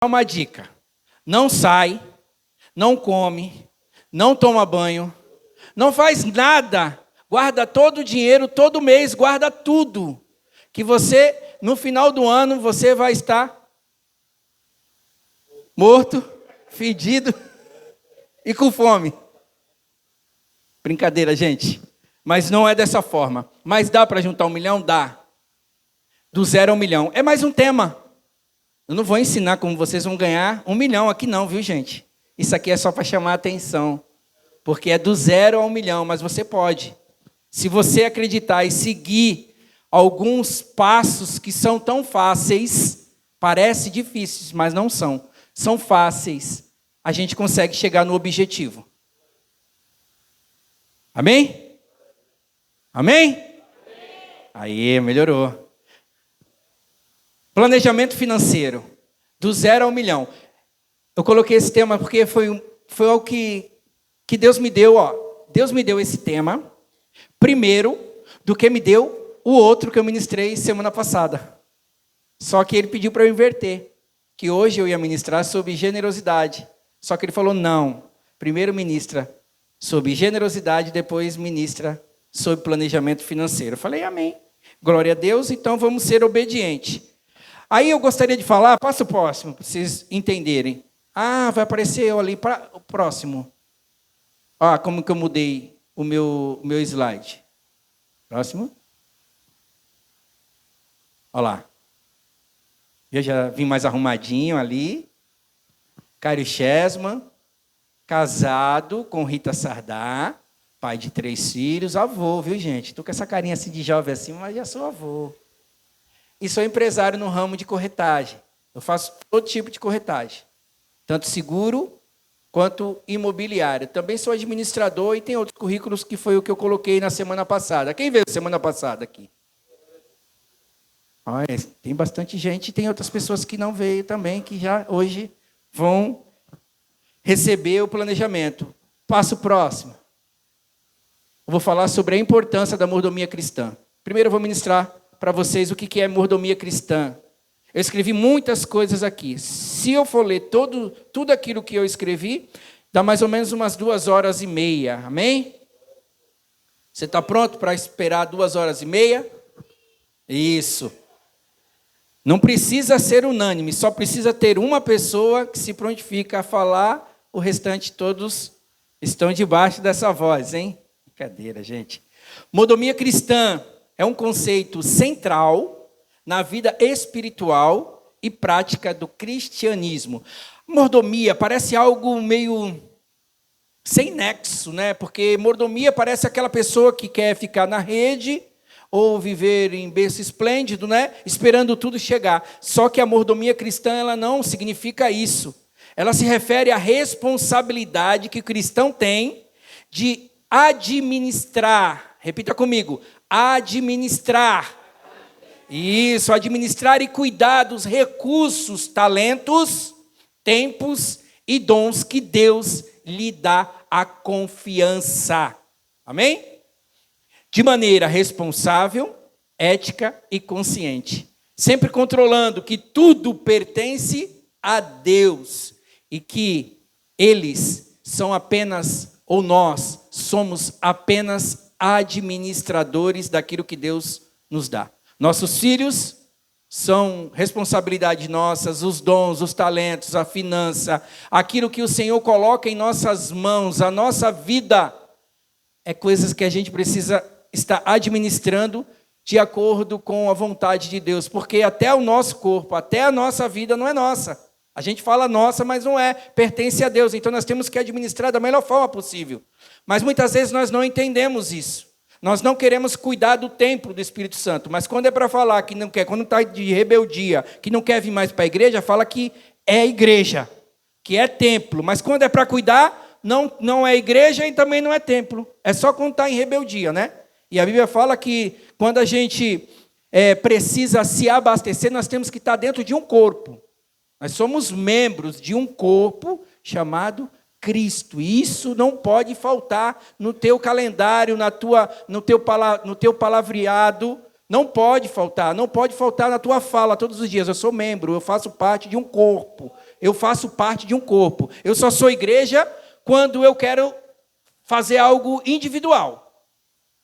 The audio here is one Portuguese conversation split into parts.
Uma dica: não sai, não come, não toma banho, não faz nada, guarda todo o dinheiro, todo mês, guarda tudo, que você, no final do ano, você vai estar morto, fedido e com fome. Brincadeira, gente, mas não é dessa forma. Mas dá para juntar 1 milhão? Dá. Do 0 ao 1 milhão. É mais um tema. Eu não vou ensinar como vocês vão ganhar 1 milhão aqui não, viu, gente? Isso aqui é só para chamar a atenção. Porque é do 0 ao 1 milhão, mas você pode. Se você acreditar e seguir alguns passos que são tão fáceis, parece difíceis, mas não são. São fáceis. A gente consegue chegar no objetivo. Amém? Amém? Aí, melhorou. Planejamento financeiro, do 0 ao 1 milhão. Eu coloquei esse tema porque foi algo que Deus me deu. Deus me deu esse tema, primeiro, do que me deu o outro que eu ministrei semana passada. Só que ele pediu para eu inverter, que hoje eu ia ministrar sobre generosidade. Só que ele falou, não, primeiro ministra sobre generosidade, depois ministra sobre planejamento financeiro. Eu falei, amém. Glória a Deus, então vamos ser obedientes. Aí eu gostaria de falar, passa o próximo, para vocês entenderem. Vai aparecer eu ali, o próximo. Como que eu mudei o meu slide. Próximo. Olha lá. Eu já vim mais arrumadinho ali. Cário Chesman, casado com Rita Sardá, pai de 3 filhos, avô, viu, gente? Estou com essa carinha assim de jovem assim, mas já sou avô. E sou empresário no ramo de corretagem. Eu faço todo tipo de corretagem. Tanto seguro quanto imobiliário. Também sou administrador e tem outros currículos que foi o que eu coloquei na semana passada. Quem veio semana passada aqui? Tem bastante gente. Tem outras pessoas que não veio também, que já hoje vão receber o planejamento. Passo próximo. Eu vou falar sobre a importância da mordomia cristã. Primeiro eu vou ministrar para vocês o que é mordomia cristã. Eu escrevi muitas coisas aqui. Se eu for ler tudo aquilo que eu escrevi, dá mais ou menos umas 2h30. Amém? Você está pronto para esperar 2h30? Isso. Não precisa ser unânime, só precisa ter uma pessoa que se prontifica a falar, o restante todos estão debaixo dessa voz, hein? Brincadeira, gente. Mordomia cristã é um conceito central na vida espiritual e prática do cristianismo. Mordomia parece algo meio sem nexo, né? Porque mordomia parece aquela pessoa que quer ficar na rede ou viver em berço esplêndido, né? Esperando tudo chegar. Só que a mordomia cristã, ela não significa isso. Ela se refere à responsabilidade que o cristão tem de administrar. Repita comigo. Administrar. Isso, administrar e cuidar dos recursos, talentos, tempos e dons que Deus lhe dá a confiança. Amém? De maneira responsável, ética e consciente. Sempre controlando que tudo pertence a Deus e que eles são apenas, ou nós somos apenas administradores daquilo que Deus nos dá. Nossos filhos são responsabilidade nossas, os dons, os talentos, a finança, aquilo que o Senhor coloca em nossas mãos, a nossa vida, é coisas que a gente precisa estar administrando de acordo com a vontade de Deus, porque até o nosso corpo, até a nossa vida não é nossa. A gente fala nossa, mas não é, pertence a Deus, então nós temos que administrar da melhor forma possível. Mas muitas vezes nós não entendemos isso. Nós não queremos cuidar do templo do Espírito Santo, mas quando é para falar que não quer, quando está de rebeldia, que não quer vir mais para a igreja, fala que é igreja, que é templo. Mas quando é para cuidar, não é igreja e também não é templo. É só quando está em rebeldia, né? E a Bíblia fala que quando a gente precisa se abastecer, nós temos que estar dentro de um corpo. Nós somos membros de um corpo chamado Cristo. E isso não pode faltar no teu calendário, no teu palavreado. Não pode faltar na tua fala todos os dias. Eu sou membro, eu faço parte de um corpo eu faço parte de um corpo. Eu só sou igreja quando eu quero fazer algo individual.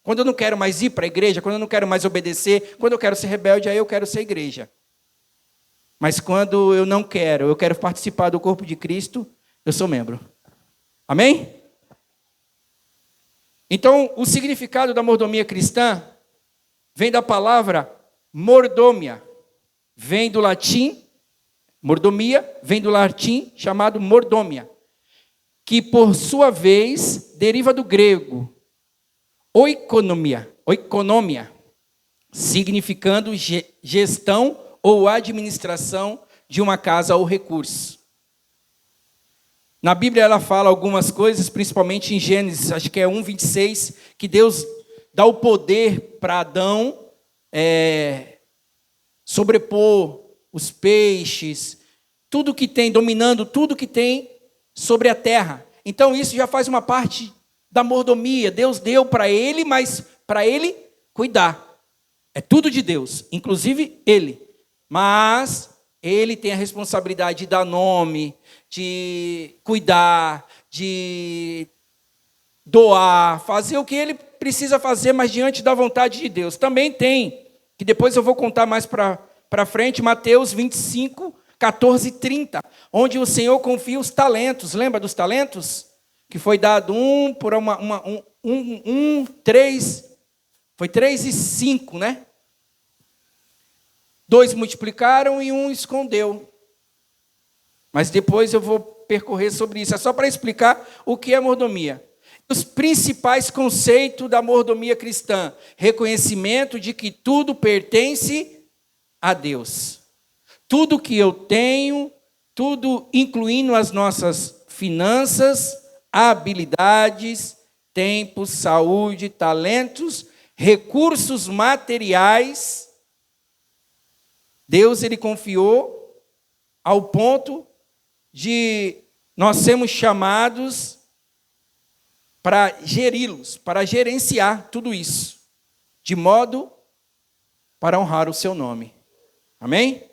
Quando eu não quero mais ir para a igreja, quando eu não quero mais obedecer, quando eu quero ser rebelde, aí eu quero ser igreja. Mas quando eu não quero, eu quero participar do corpo de Cristo, eu sou membro. Amém? Então, o significado da mordomia cristã vem da palavra mordomia. Vem do latim, mordomia, vem do latim chamado mordomia, que por sua vez deriva do grego oikonomia, significando gestão ou administração de uma casa ou recurso. Na Bíblia ela fala algumas coisas, principalmente em Gênesis, acho que é 1:26, que Deus dá o poder para Adão sobrepor os peixes, tudo que tem, dominando tudo que tem sobre a terra. Então isso já faz uma parte da mordomia. Deus deu para ele, mas para ele cuidar. É tudo de Deus, inclusive ele. Mas ele tem a responsabilidade de dar nome, de cuidar, de doar, fazer o que ele precisa fazer, mas diante da vontade de Deus. Também tem, que depois eu vou contar mais para frente, Mateus 25, 14 e 30, onde o Senhor confia os talentos. Lembra dos talentos? Que foi dado foi 3 e 5, né? 2 multiplicaram e 1 escondeu. Mas depois eu vou percorrer sobre isso. É só para explicar o que é mordomia. Os principais conceitos da mordomia cristã: reconhecimento de que tudo pertence a Deus. Tudo que eu tenho, tudo incluindo as nossas finanças, habilidades, tempo, saúde, talentos, recursos materiais, Deus ele confiou ao ponto de nós sermos chamados para geri-los, para gerenciar tudo isso, de modo para honrar o seu nome. Amém?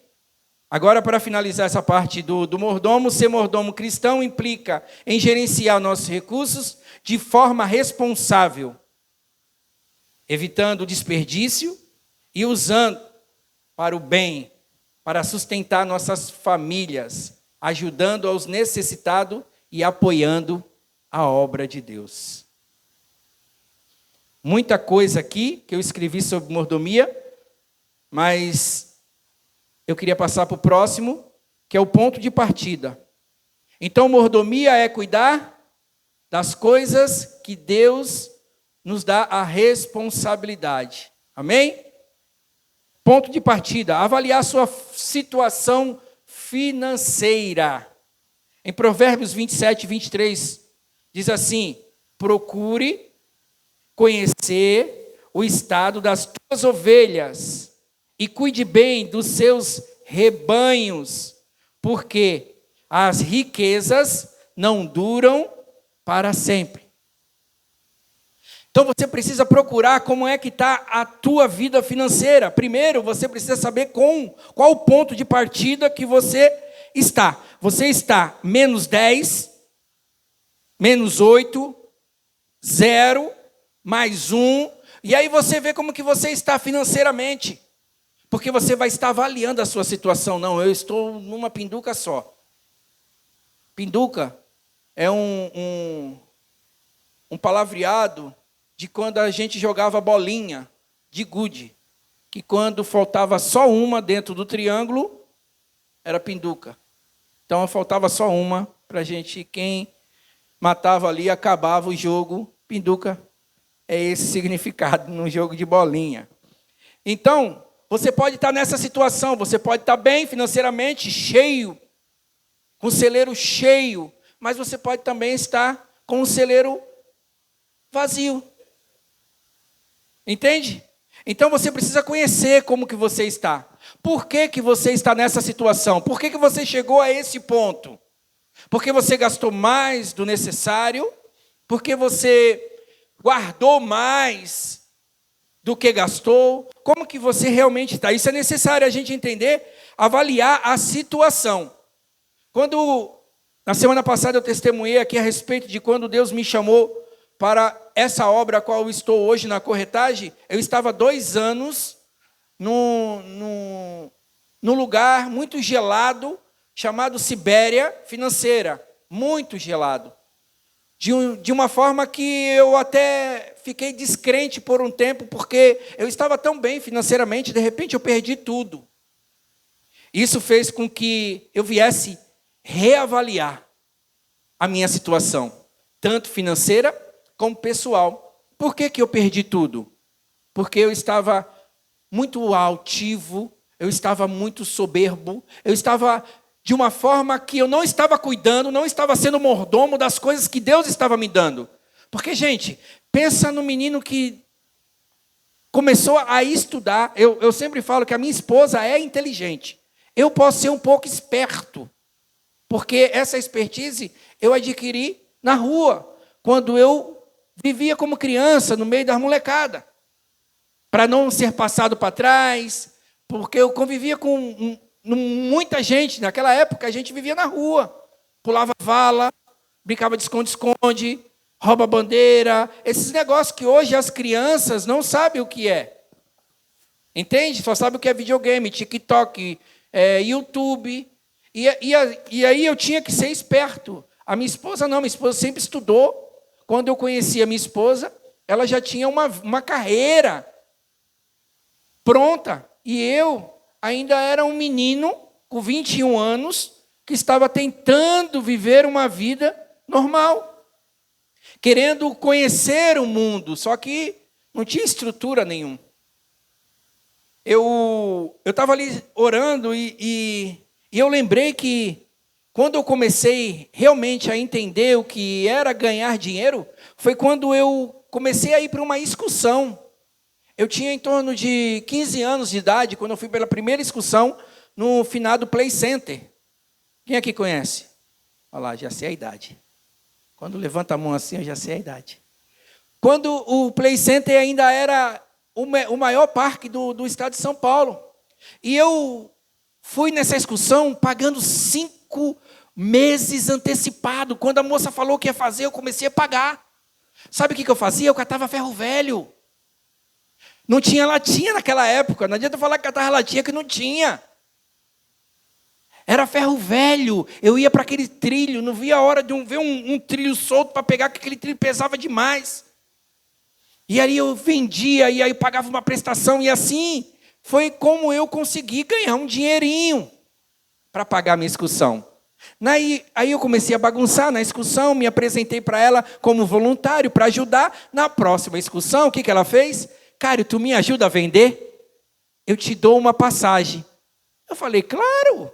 Agora, para finalizar essa parte do mordomo, ser mordomo cristão implica em gerenciar nossos recursos de forma responsável, evitando o desperdício e usando para o bem, para sustentar nossas famílias, ajudando aos necessitados e apoiando a obra de Deus. Muita coisa aqui que eu escrevi sobre mordomia, mas eu queria passar para o próximo, que é o ponto de partida. Então, mordomia é cuidar das coisas que Deus nos dá a responsabilidade. Amém? Ponto de partida, avaliar sua situação financeira. Em Provérbios 27, 23, diz assim: procure conhecer o estado das tuas ovelhas e cuide bem dos seus rebanhos, porque as riquezas não duram para sempre. Então você precisa procurar como é que está a tua vida financeira. Primeiro, você precisa saber qual o ponto de partida que você está. Você está -10, -8, 0, +1. E aí você vê como que você está financeiramente. Porque você vai estar avaliando a sua situação. Não, eu estou numa pinduca só. Pinduca é um palavreado de quando a gente jogava bolinha de gude, que quando faltava só uma dentro do triângulo, era pinduca. Então faltava só uma para a gente, quem matava ali, acabava o jogo. Pinduca é esse significado no jogo de bolinha. Então, você pode estar nessa situação, você pode estar bem financeiramente, cheio, com o celeiro cheio, mas você pode também estar com o celeiro vazio. Entende? Então você precisa conhecer como que você está. Por que que você está nessa situação? Por que que você chegou a esse ponto? Porque você gastou mais do necessário? Porque você guardou mais do que gastou? Como que você realmente está? Isso é necessário a gente entender, avaliar a situação. Na semana passada eu testemunhei aqui a respeito de quando Deus me chamou para essa obra a qual eu estou hoje na corretagem, eu estava 2 anos num lugar muito gelado, chamado Sibéria Financeira, muito gelado. De uma forma que eu até fiquei descrente por um tempo, porque eu estava tão bem financeiramente, de repente eu perdi tudo. Isso fez com que eu viesse reavaliar a minha situação, tanto financeira como pessoal. Por que eu perdi tudo? Porque eu estava muito altivo, eu estava muito soberbo, eu estava de uma forma que eu não estava cuidando, não estava sendo mordomo das coisas que Deus estava me dando. Porque, gente, pensa no menino que começou a estudar. Eu sempre falo que a minha esposa é inteligente. Eu posso ser um pouco esperto, porque essa expertise eu adquiri na rua, quando eu vivia como criança, no meio das molecadas, para não ser passado para trás, porque eu convivia com muita gente. Naquela época a gente vivia na rua, pulava vala, brincava de esconde-esconde, rouba bandeira, esses negócios que hoje as crianças não sabem o que é. Entende? Só sabem o que é videogame, TikTok, YouTube. E aí eu tinha que ser esperto. A minha esposa não, minha esposa sempre estudou. Quando eu conheci a minha esposa, ela já tinha uma carreira pronta. E eu ainda era um menino com 21 anos que estava tentando viver uma vida normal, querendo conhecer o mundo, só que não tinha estrutura nenhuma. Eu estava ali orando e eu lembrei que quando eu comecei realmente a entender o que era ganhar dinheiro, foi quando eu comecei a ir para uma excursão. Eu tinha em torno de 15 anos de idade, quando eu fui pela primeira excursão no finado Play Center. Quem aqui conhece? Olha lá, já sei a idade. Quando levanta a mão assim, eu já sei a idade. Quando o Play Center ainda era o maior parque do estado de São Paulo. E eu fui nessa excursão pagando 5 meses antecipado. Quando a moça falou que ia fazer, eu comecei a pagar. Sabe o que eu fazia? Eu catava ferro velho. Não tinha latinha naquela época. Não adianta falar que catava latinha, que não tinha. Era ferro velho. Eu ia para aquele trilho, não via a hora de ver um trilho solto para pegar, que aquele trilho pesava demais. E aí eu vendia, e aí pagava uma prestação, e assim foi como eu consegui ganhar um dinheirinho para pagar a minha excursão. Aí eu comecei a bagunçar na excursão, me apresentei para ela como voluntário para ajudar. Na próxima excursão, o que ela fez? Cário, tu me ajuda a vender? Eu te dou uma passagem. Eu falei, claro,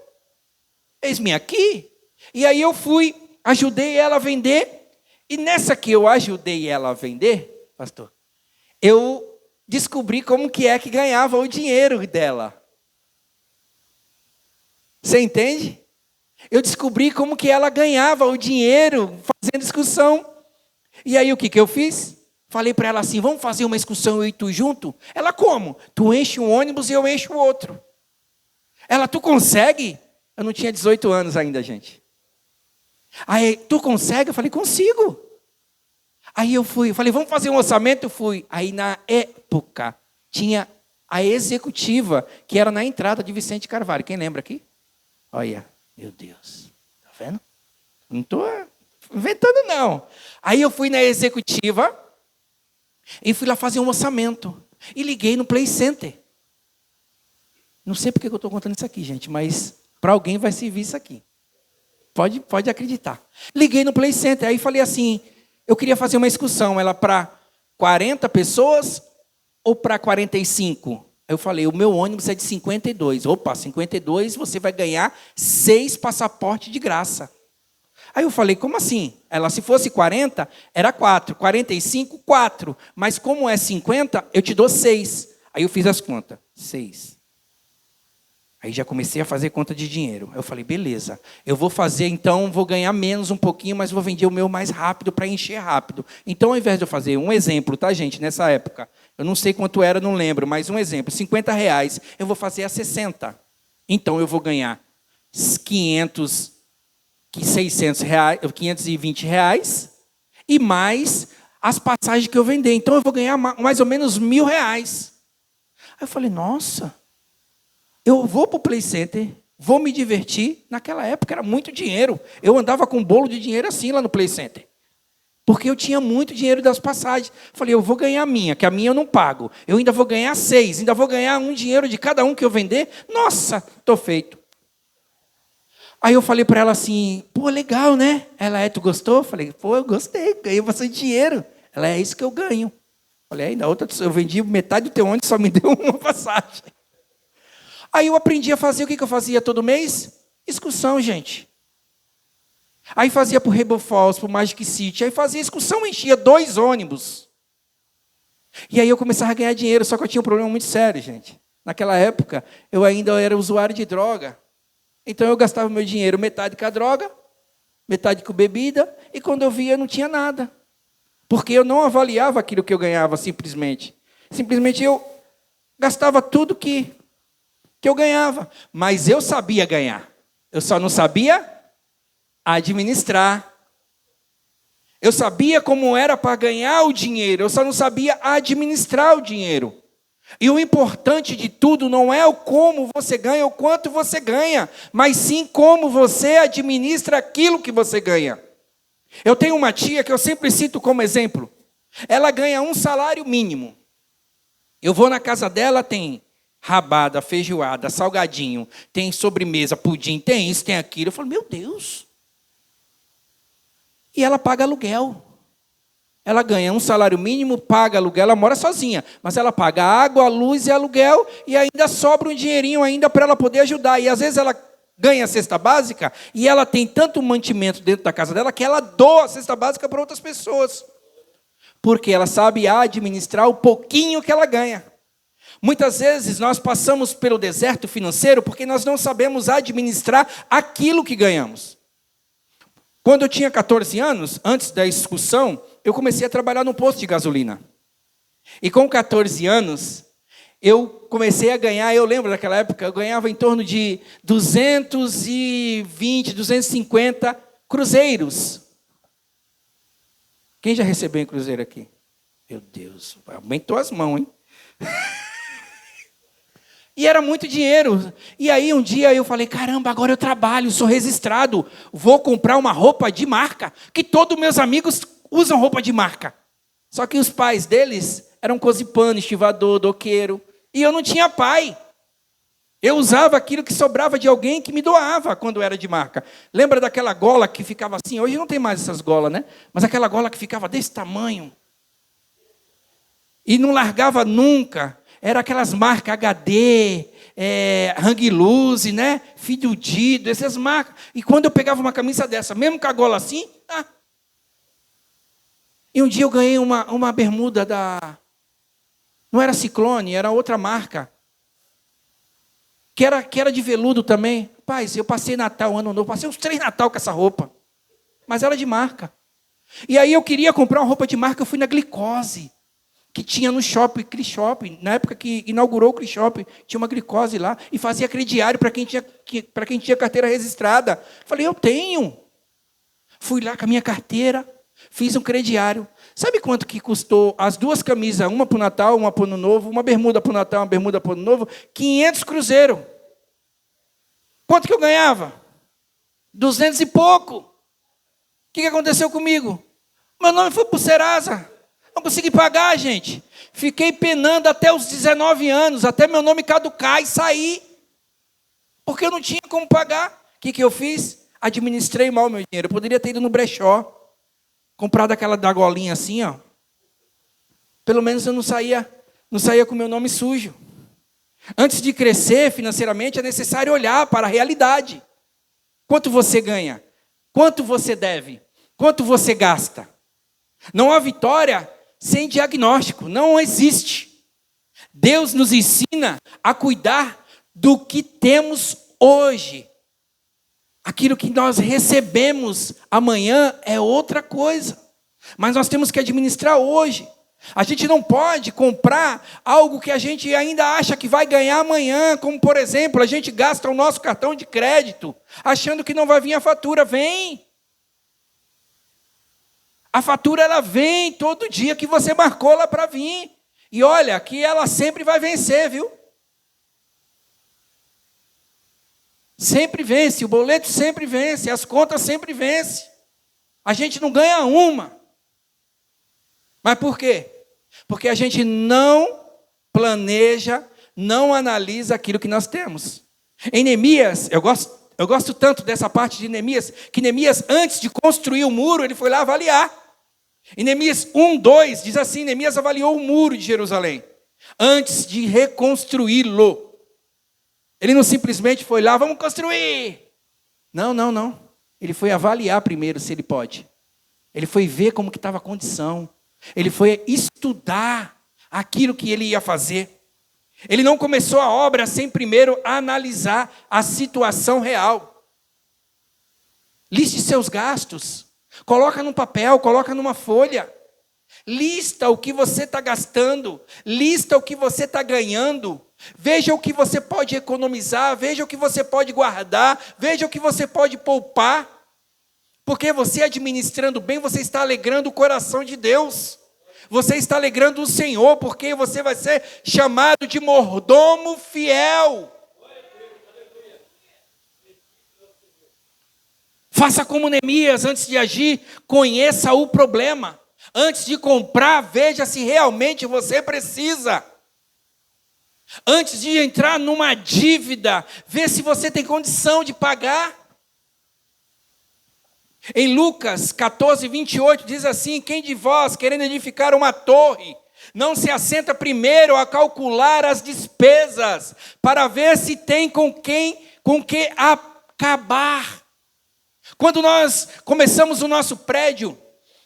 eis-me aqui. E aí eu fui, ajudei ela a vender. E nessa que eu ajudei ela a vender, pastor, eu descobri como que é que ganhava o dinheiro dela. Você entende? Eu descobri como que ela ganhava o dinheiro fazendo excursão. E aí o que eu fiz? Falei para ela assim, vamos fazer uma excursão eu e tu junto? Ela, como? Tu enche um ônibus e eu encho o outro. Ela, tu consegue? Eu não tinha 18 anos ainda, gente. Aí, tu consegue? Eu falei, consigo. Aí eu falei, vamos fazer um orçamento? Eu fui. Aí na época, tinha a executiva, que era na entrada de Vicente Carvalho. Quem lembra aqui? Olha, meu Deus. Tá vendo? Não estou inventando, não. Aí eu fui na executiva e fui lá fazer um orçamento. E liguei no Play Center. Não sei porque eu estou contando isso aqui, gente, mas para alguém vai servir isso aqui. Pode acreditar. Liguei no Play Center, aí falei assim, eu queria fazer uma excursão, ela para 40 pessoas ou para 45? Eu falei, o meu ônibus é de 52. Opa, 52 você vai ganhar 6 passaportes de graça. Aí eu falei, como assim? Ela, se fosse 40, era 4. 45, 4. Mas como é 50, eu te dou 6. Aí eu fiz as contas. 6. Aí já comecei a fazer conta de dinheiro. Eu falei, beleza. Eu vou fazer, então, vou ganhar menos um pouquinho, mas vou vender o meu mais rápido para encher rápido. Então, ao invés de eu fazer um exemplo, tá, gente, nessa época, eu não sei quanto era, não lembro, mas um exemplo, R$50, eu vou fazer a 60. Então, eu vou ganhar 500 R$ 520 reais, e mais as passagens que eu vender. Então eu vou ganhar mais ou menos R$ 1.000. Aí eu falei, nossa, eu vou para o Play Center, vou me divertir. Naquela época era muito dinheiro. Eu andava com um bolo de dinheiro assim lá no Play Center. Porque eu tinha muito dinheiro das passagens. Falei, eu vou ganhar a minha, que a minha eu não pago. Eu ainda vou ganhar 6, ainda vou ganhar um dinheiro de cada um que eu vender. Nossa, estou feito. Aí eu falei para ela assim, pô, legal, né? Ela, tu gostou? Eu falei, pô, eu gostei, ganhei bastante dinheiro. Ela, é isso que eu ganho. Falei, na outra eu vendi metade do teu ônibus, só me deu uma passagem. Aí eu aprendi a fazer, o que eu fazia todo mês? Excursão, gente. Aí fazia para o Rainbow Falls, para o Magic City, aí fazia excursão, enchia 2 ônibus. E aí eu começava a ganhar dinheiro, só que eu tinha um problema muito sério, gente. Naquela época, eu ainda era usuário de droga. Então eu gastava meu dinheiro metade com a droga, metade com bebida, e quando eu via, não tinha nada. Porque eu não avaliava aquilo que eu ganhava simplesmente. Simplesmente eu gastava tudo que eu ganhava. Mas eu sabia ganhar. Eu só não sabia administrar. Eu sabia como era para ganhar o dinheiro, eu só não sabia administrar o dinheiro. E o importante de tudo não é o como você ganha, o quanto você ganha, mas sim como você administra aquilo que você ganha. Eu tenho uma tia que eu sempre cito como exemplo. Ela ganha um salário mínimo. Eu vou na casa dela, tem rabada, feijoada, salgadinho, tem sobremesa, pudim, tem isso, tem aquilo. Eu falo, meu Deus. E ela paga aluguel. Ela ganha um salário mínimo, paga aluguel, ela mora sozinha, mas ela paga água, luz e aluguel, e ainda sobra um dinheirinho ainda para ela poder ajudar. E às vezes ela ganha a cesta básica, e ela tem tanto mantimento dentro da casa dela, que ela doa a cesta básica para outras pessoas. Porque ela sabe administrar o pouquinho que ela ganha. Muitas vezes nós passamos pelo deserto financeiro, porque nós não sabemos administrar aquilo que ganhamos. Quando eu tinha 14 anos, antes da excursão, eu comecei a trabalhar no posto de gasolina. E com 14 anos, eu comecei a ganhar, eu lembro daquela época, eu ganhava em torno de 220, 250 cruzeiros. Quem já recebeu em cruzeiro aqui? Meu Deus, aumentou as mãos, hein? E era muito dinheiro. E aí um dia eu falei, caramba, agora eu trabalho, sou registrado, vou comprar uma roupa de marca, que todos meus amigos usam roupa de marca. Só que os pais deles eram cozipano, estivador, doqueiro. E eu não tinha pai. Eu usava aquilo que sobrava de alguém que me doava quando era de marca. Lembra daquela gola que ficava assim? Hoje não tem mais essas golas, né? Mas aquela gola que ficava desse tamanho. E não largava nunca. Era aquelas marcas HD, Hang Loose, né? Fidudido, essas marcas. E quando eu pegava uma camisa dessa, mesmo com a gola assim, E um dia eu ganhei uma bermuda da... Não era Ciclone, era outra marca. Que era de veludo também. Rapaz, eu passei Natal, Ano Novo, passei uns 3 Natal com essa roupa. Mas era de marca. E aí eu queria comprar uma roupa de marca, eu fui na Glicose, que tinha no shopping, Cri-Shopping. Na época que inaugurou o Cri-Shopping, tinha uma Glicose lá, e fazia crediário para quem tinha carteira registrada. Falei, eu tenho. Fui lá com a minha carteira, fiz um crediário. Sabe quanto que custou as 2 camisas, uma para o Natal, uma para o Ano Novo, uma bermuda para o Natal, uma bermuda para o Ano Novo? 500 cruzeiros. Quanto que eu ganhava? 200 e pouco. O que aconteceu comigo? Meu nome foi para o Serasa. Não consegui pagar, gente. Fiquei penando até os 19 anos, até meu nome caducar e sair. Porque eu não tinha como pagar. O que eu fiz? Administrei mal o meu dinheiro. Eu poderia ter ido no brechó, comprado aquela da golinha assim, ó. Pelo menos eu não saía com o meu nome sujo. Antes de crescer financeiramente, é necessário olhar para a realidade. Quanto você ganha? Quanto você deve? Quanto você gasta? Não há vitória sem diagnóstico. Não existe. Deus nos ensina a cuidar do que temos hoje. Aquilo que nós recebemos amanhã é outra coisa. Mas nós temos que administrar hoje. A gente não pode comprar algo que a gente ainda acha que vai ganhar amanhã, como, por exemplo, a gente gasta o nosso cartão de crédito, achando que não vai vir a fatura. Vem! A fatura, ela vem todo dia que você marcou lá para vir. E olha, que ela sempre vai vencer, viu? Sempre vence, o boleto sempre vence, as contas sempre vencem. A gente não ganha uma. Mas por quê? Porque a gente não planeja, não analisa aquilo que nós temos. Em Neemias, eu gosto tanto dessa parte de Neemias, que Neemias, antes de construir o muro, ele foi lá avaliar. Em Neemias 1:2, diz assim, Neemias avaliou o muro de Jerusalém, antes de reconstruí-lo. Ele não simplesmente foi lá, vamos construir. Não. Ele foi avaliar primeiro se ele pode. Ele foi ver como que estava a condição. Ele foi estudar aquilo que ele ia fazer. Ele não começou a obra sem primeiro analisar a situação real. Liste seus gastos. Coloca num papel, coloca numa folha. Lista o que você está gastando. Lista o que você está ganhando. Veja o que você pode economizar. Veja o que você pode guardar. Veja o que você pode poupar. Porque você administrando bem, você está alegrando o coração de Deus. Você está alegrando o Senhor, porque você vai ser chamado de mordomo fiel. Faça como Neemias, antes de agir, conheça o problema. Antes de comprar, veja se realmente você precisa. Antes de entrar numa dívida, vê se você tem condição de pagar. Em Lucas 14:28 diz assim, quem de vós, querendo edificar uma torre, não se assenta primeiro a calcular as despesas, para ver se tem com que acabar. Quando nós começamos o nosso prédio,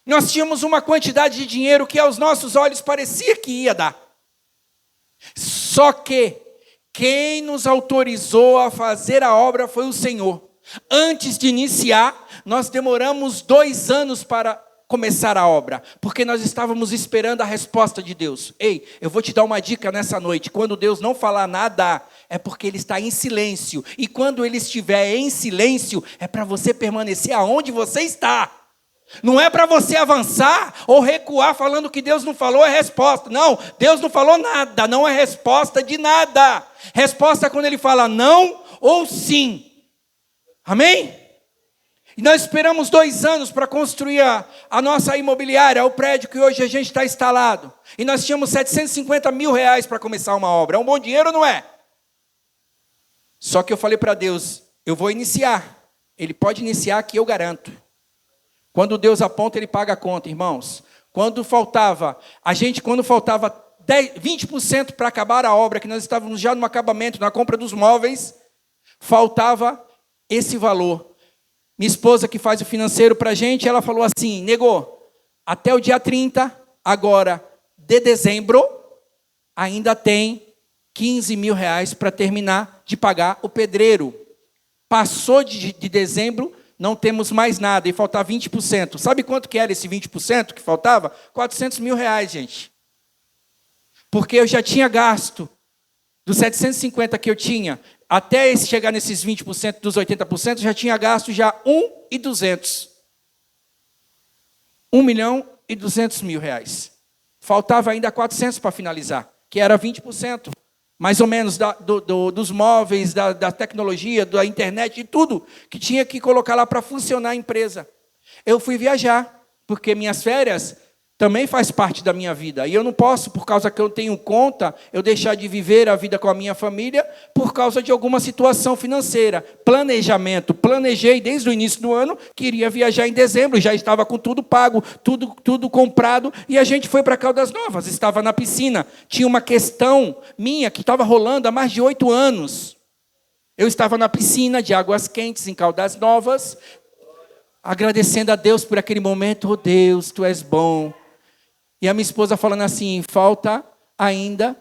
nós tínhamos uma quantidade de dinheiro que aos nossos olhos parecia que ia dar. Só que quem nos autorizou a fazer a obra foi o Senhor. Antes de iniciar, nós demoramos 2 anos para começar a obra, porque nós estávamos esperando a resposta de Deus. Ei, eu vou te dar uma dica nessa noite. Quando Deus não falar nada, é porque Ele está em silêncio. E quando Ele estiver em silêncio, é para você permanecer aonde você está. Não é para você avançar ou recuar falando que Deus não falou, é resposta. Não, Deus não falou nada, não é resposta de nada. Resposta é quando Ele fala não ou sim. Amém? E nós esperamos 2 anos para construir a nossa imobiliária, o prédio que hoje a gente está instalado. E nós tínhamos 750 mil reais para começar uma obra. É um bom dinheiro ou não é? Só que eu falei para Deus, eu vou iniciar. Ele pode iniciar que eu garanto. Quando Deus aponta, Ele paga a conta, irmãos. Quando faltava 20% para acabar a obra, que nós estávamos já no acabamento, na compra dos móveis, faltava esse valor. Minha esposa, que faz o financeiro para a gente, ela falou assim, negou, até o dia 30, agora, de dezembro, ainda tem 15 mil reais para terminar de pagar o pedreiro. Passou de dezembro, não temos mais nada, e faltava 20%. Sabe quanto que era esse 20% que faltava? 400 mil reais, gente. Porque eu já tinha gasto, dos 750 que eu tinha, até chegar nesses 20% dos 80%, já tinha gasto já 1.200. 1.200.000 reais. Faltava ainda 400 para finalizar, que era 20%. Mais ou menos dos móveis, da tecnologia, da internet, de tudo que tinha que colocar lá para funcionar a empresa. Eu fui viajar, porque minhas férias também faz parte da minha vida. E eu não posso, por causa que eu tenho conta, eu deixar de viver a vida com a minha família por causa de alguma situação financeira. Planejamento. Planejei desde o início do ano que iria viajar em dezembro. Já estava com tudo pago, tudo comprado. E a gente foi para Caldas Novas. Estava na piscina. Tinha uma questão minha que estava rolando há mais de 8 anos. Eu estava na piscina de águas quentes em Caldas Novas, agradecendo a Deus por aquele momento. Oh Deus, Tu és bom. E a minha esposa falando assim, falta ainda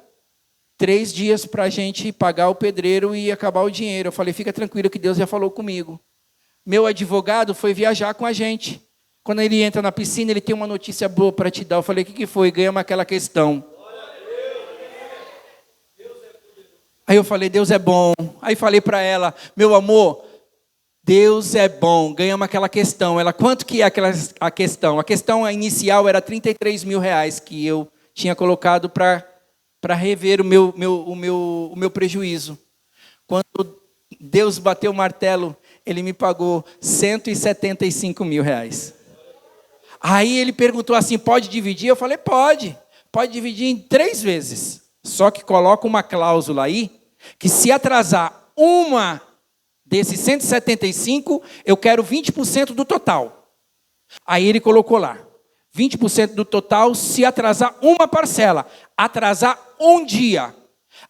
3 dias para a gente pagar o pedreiro e acabar o dinheiro. Eu falei, fica tranquilo que Deus já falou comigo. Meu advogado foi viajar com a gente. Quando ele entra na piscina, ele tem uma notícia boa para te dar. Eu falei, o que foi? Ganhamos aquela questão. Aí eu falei, Deus é bom. Aí falei para ela, meu amor, Deus é bom. Ganhamos aquela questão. Ela, quanto que é a questão? A questão inicial era 33 mil reais que eu tinha colocado para rever o meu prejuízo. Quando Deus bateu o martelo, ele me pagou 175 mil reais. Aí ele perguntou assim, pode dividir? Eu falei, pode dividir em 3 vezes. Só que coloca uma cláusula aí, que se atrasar uma desses 175, eu quero 20% do total. Aí ele colocou lá, 20% do total se atrasar uma parcela, atrasar um dia.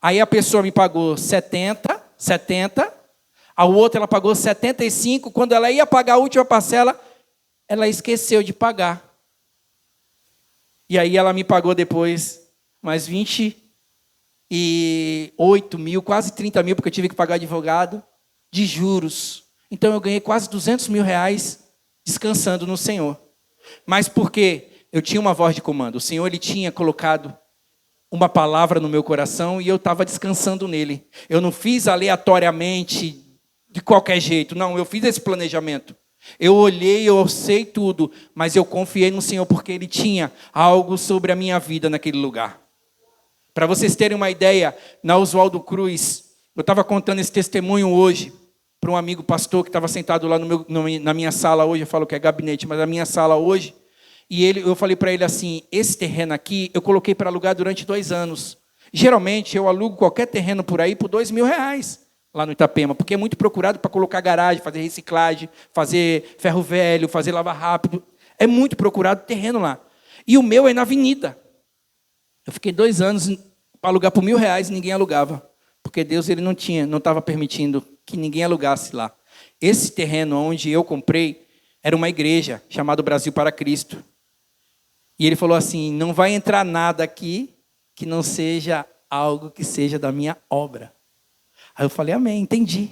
Aí a pessoa me pagou 70, a outra ela pagou 75, quando ela ia pagar a última parcela, ela esqueceu de pagar. E aí ela me pagou depois mais 28 mil, quase 30 mil, porque eu tive que pagar advogado, de juros. Então eu ganhei quase 200 mil reais descansando no Senhor. Mas porque eu tinha uma voz de comando. O Senhor, ele tinha colocado uma palavra no meu coração e eu estava descansando nele. Eu não fiz aleatoriamente, de qualquer jeito. Não, eu fiz esse planejamento. Eu olhei, eu sei tudo, mas eu confiei no Senhor porque Ele tinha algo sobre a minha vida naquele lugar. Para vocês terem uma ideia, na Oswaldo Cruz, eu estava contando esse testemunho hoje para um amigo pastor que estava sentado lá na minha sala hoje, eu falo que é gabinete, mas na minha sala hoje, e eu falei para ele assim, esse terreno aqui eu coloquei para alugar durante 2 anos. Geralmente eu alugo qualquer terreno por aí por 2 mil reais. Lá no Itapema, porque é muito procurado para colocar garagem, fazer reciclagem, fazer ferro velho, fazer lavar rápido. É muito procurado terreno lá. E o meu é na avenida. Eu fiquei 2 anos para alugar por 1.000 reais e ninguém alugava. Porque Deus ele não estava permitindo que ninguém alugasse lá. Esse terreno onde eu comprei era uma igreja chamada Brasil para Cristo. E ele falou assim, não vai entrar nada aqui que não seja algo que seja da minha obra. Aí eu falei, amém, entendi.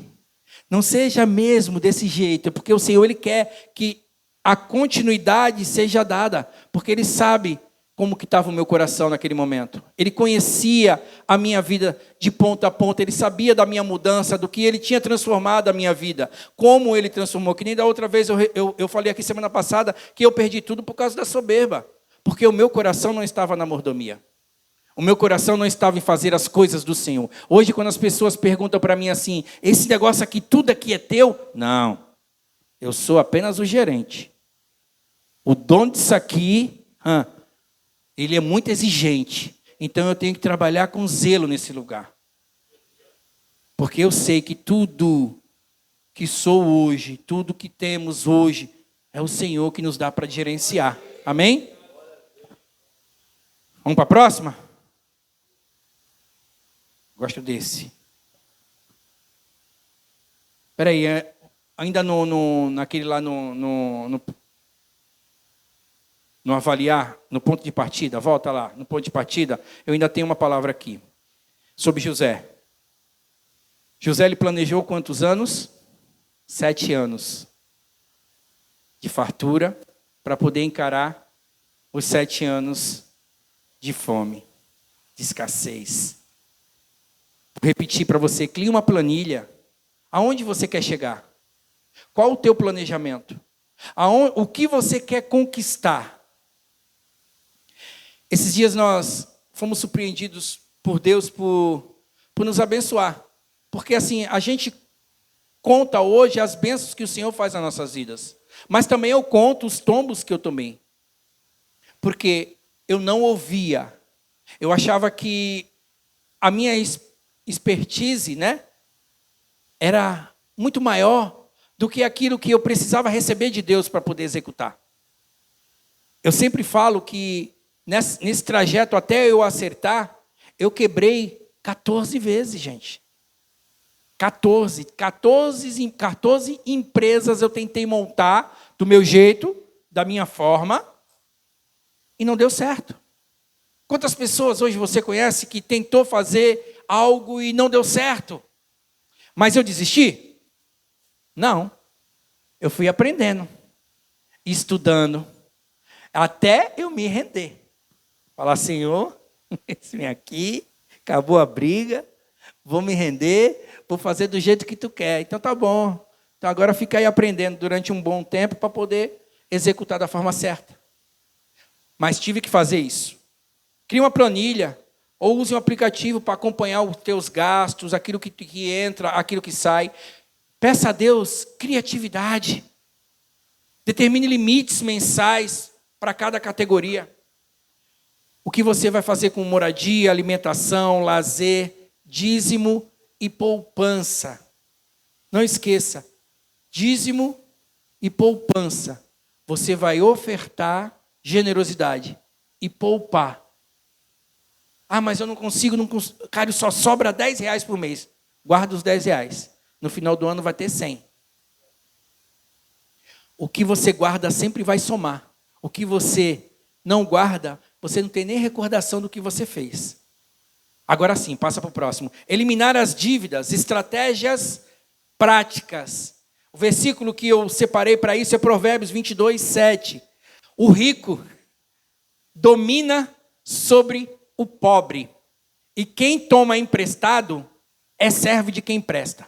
Não seja mesmo desse jeito, porque o Senhor ele quer que a continuidade seja dada, porque Ele sabe como que estava o meu coração naquele momento. Ele conhecia a minha vida de ponta a ponta, Ele sabia da minha mudança, do que Ele tinha transformado a minha vida, como Ele transformou. Que nem da outra vez eu falei aqui semana passada que eu perdi tudo por causa da soberba, porque o meu coração não estava na mordomia. O meu coração não estava em fazer as coisas do Senhor. Hoje, quando as pessoas perguntam para mim assim, esse negócio aqui, tudo aqui é teu? Não, eu sou apenas o gerente. O dono disso aqui, ele é muito exigente. Então, eu tenho que trabalhar com zelo nesse lugar. Porque eu sei que tudo que sou hoje, tudo que temos hoje, é o Senhor que nos dá para gerenciar. Amém? Vamos para a próxima? Gosto desse. Espera aí, ainda naquele lá no avaliar, no ponto de partida, volta lá, no ponto de partida, eu ainda tenho uma palavra aqui, sobre José. José, ele planejou quantos anos? 7 anos de fartura, para poder encarar os 7 anos de fome, de escassez. Vou repetir para você, crie uma planilha. Aonde você quer chegar? Qual o teu planejamento? O que você quer conquistar? Esses dias nós fomos surpreendidos por Deus por nos abençoar. Porque assim, a gente conta hoje as bênçãos que o Senhor faz nas nossas vidas. Mas também eu conto os tombos que eu tomei. Porque eu não ouvia. Eu achava que a minha expertise, né, era muito maior do que aquilo que eu precisava receber de Deus para poder executar. Eu sempre falo que nesse trajeto até eu acertar, eu quebrei 14 vezes, gente. 14 empresas eu tentei montar do meu jeito, da minha forma, e não deu certo. Quantas pessoas hoje você conhece que tentou fazer algo e não deu certo? Mas eu desisti? Não. Eu fui aprendendo. estudando, até eu me render. Falar, Senhor, esse vem aqui, acabou a briga, vou me render, vou fazer do jeito que tu quer. Então tá bom. Então agora fica aí aprendendo durante um bom tempo para poder executar da forma certa. Mas tive que fazer isso. Crie uma planilha ou use um aplicativo para acompanhar os teus gastos, aquilo que entra, aquilo que sai. Peça a Deus criatividade. Determine limites mensais para cada categoria. O que você vai fazer com moradia, alimentação, lazer, dízimo e poupança. Não esqueça, dízimo e poupança. Você vai ofertar generosidade e poupar. Ah, mas eu não consigo. Cara, só sobra R$10 por mês. Guarda os R$10. No final do ano vai ter 100. O que você guarda sempre vai somar. O que você não guarda, você não tem nem recordação do que você fez. Agora sim, passa para o próximo. Eliminar as dívidas, estratégias práticas. O versículo que eu separei para isso é Provérbios 22:7. O rico domina sobre o pobre, e quem toma emprestado é servo de quem empresta.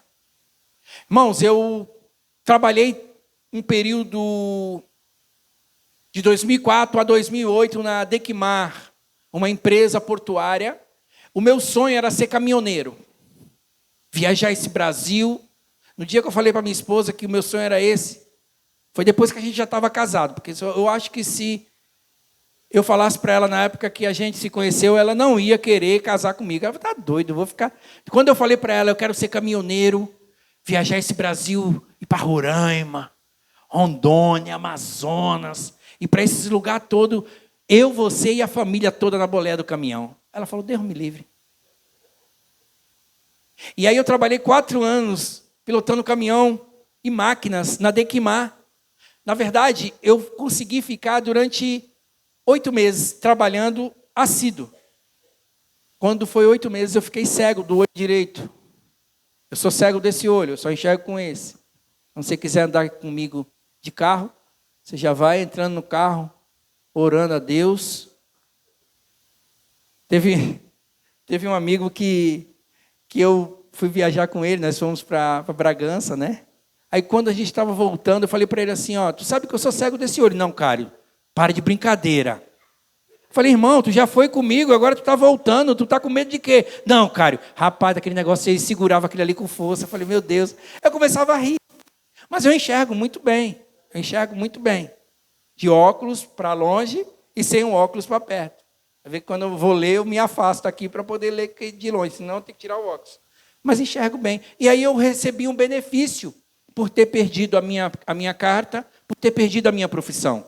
Irmãos, eu trabalhei um período de 2004 a 2008 na Dequimar, uma empresa portuária. O meu sonho era ser caminhoneiro, viajar esse Brasil. No dia que eu falei para minha esposa que o meu sonho era esse, foi depois que a gente já estava casado, porque eu acho que se eu falasse para ela na época que a gente se conheceu, ela não ia querer casar comigo. Ela falou, tá doido, eu vou ficar... Quando eu falei para ela, eu quero ser caminhoneiro, viajar esse Brasil, ir para Roraima, Rondônia, Amazonas, e para esse lugar todo, eu, você e a família toda na boleia do caminhão. Ela falou, Deus me livre. E aí eu trabalhei 4 anos pilotando caminhão e máquinas na Dequimar. Na verdade, eu consegui ficar durante 8 meses trabalhando assíduo. Quando foi 8 meses, eu fiquei cego do olho direito. Eu sou cego desse olho, eu só enxergo com esse. Então, se você quiser andar comigo de carro, você já vai entrando no carro, orando a Deus. Teve um amigo que eu fui viajar com ele, nós fomos para Bragança, né? Aí quando a gente estava voltando, eu falei para ele assim, ó, tu sabe que eu sou cego desse olho. Não, Cário, para de brincadeira. Eu falei, irmão, tu já foi comigo, agora tu está voltando, tu está com medo de quê? Não, Cário, rapaz, aquele negócio, ele segurava aquele ali com força. Eu falei, meu Deus. Eu começava a rir. Mas eu enxergo muito bem. De óculos para longe e sem um óculos para perto. Vai ver que quando eu vou ler, eu me afasto aqui para poder ler de longe, senão eu tenho que tirar o óculos. Mas enxergo bem. E aí eu recebi um benefício por ter perdido a minha carta, por ter perdido a minha profissão.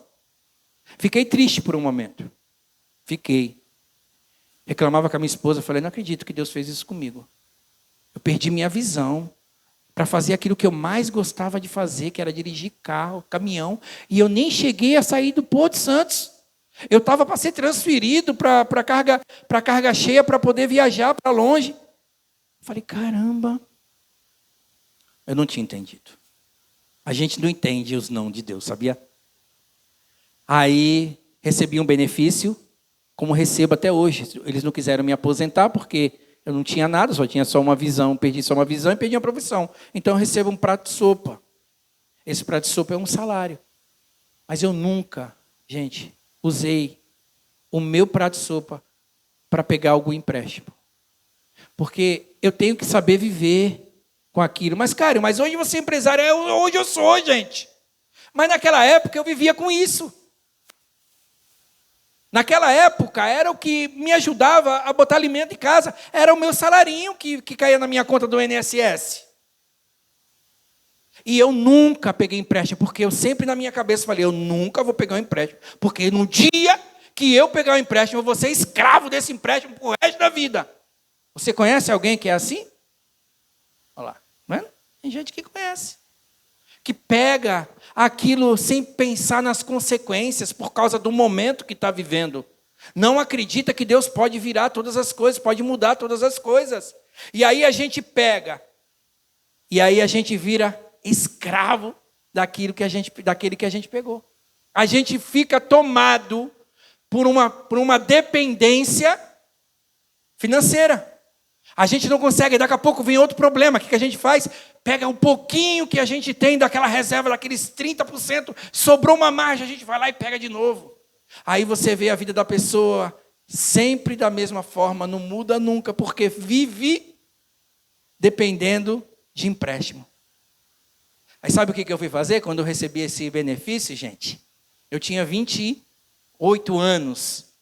Fiquei triste por um momento. Fiquei. Reclamava com a minha esposa, falei, não acredito que Deus fez isso comigo. Eu perdi minha visão para fazer aquilo que eu mais gostava de fazer, que era dirigir carro, caminhão, e eu nem cheguei a sair do Porto Santos. Eu estava para ser transferido para carga cheia, para poder viajar para longe. Falei, caramba. Eu não tinha entendido. A gente não entende os não de Deus, sabia? Aí recebi um benefício, como recebo até hoje. Eles não quiseram me aposentar porque eu não tinha nada, tinha só uma visão, perdi só uma visão e perdi a profissão. Então eu recebo um prato de sopa. Esse prato de sopa é um salário. Mas eu nunca, gente, usei o meu prato de sopa para pegar algum empréstimo. Porque eu tenho que saber viver com aquilo. Mas, cara, hoje você é empresário, hoje eu sou, gente. Mas naquela época eu vivia com isso. Naquela época era o que me ajudava a botar alimento em casa. Era o meu salarinho que caía na minha conta do INSS. E eu nunca peguei empréstimo, porque eu sempre na minha cabeça falei, eu nunca vou pegar um empréstimo. Porque no dia que eu pegar um empréstimo, eu vou ser escravo desse empréstimo pro resto da vida. Você conhece alguém que é assim? Olha lá, não é? Tem gente que conhece. Que pega aquilo sem pensar nas consequências por causa do momento que está vivendo. Não acredita que Deus pode virar todas as coisas, pode mudar todas as coisas. E aí a gente pega, e aí a gente vira escravo daquele que a gente pegou. A gente fica tomado por uma dependência financeira. A gente não consegue, daqui a pouco vem outro problema. O que a gente faz? Pega um pouquinho que a gente tem daquela reserva, daqueles 30%, sobrou uma margem, a gente vai lá e pega de novo. Aí você vê a vida da pessoa sempre da mesma forma, não muda nunca, porque vive dependendo de empréstimo. Aí sabe o que eu fui fazer quando eu recebi esse benefício, gente? Eu tinha 28 anos.